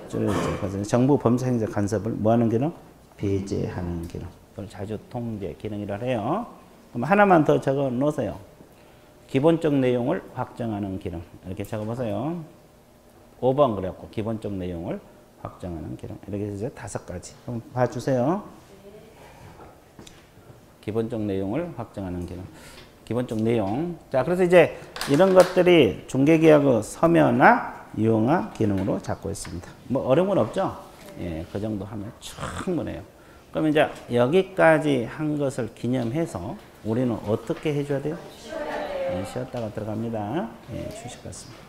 줄어들죠. 그래서 정부 범죄행위 간섭을 뭐 하는 기능? 배제하는 기능. 그걸 자주 통제 기능이라 해요. 그럼 하나만 더 적어 놓으세요. 기본적 내용을 확정하는 기능. 이렇게 적어보세요. 5번 그래갖고 기본적 내용을 확정하는 기능. 이렇게 해서 5가지. 한번 봐주세요. 기본적 내용을 확정하는 기능. 기본적 내용. 자, 그래서 이제 이런 것들이 중개계약의 서면화, 유형화 기능으로 잡고 있습니다. 뭐 어려운 건 없죠? 예, 그 정도 하면 충분해요. 그럼 이제 여기까지 한 것을 기념해서 우리는 어떻게 해줘야 돼요? 예, 쉬었다가 들어갑니다. 예, 휴식 같습니다.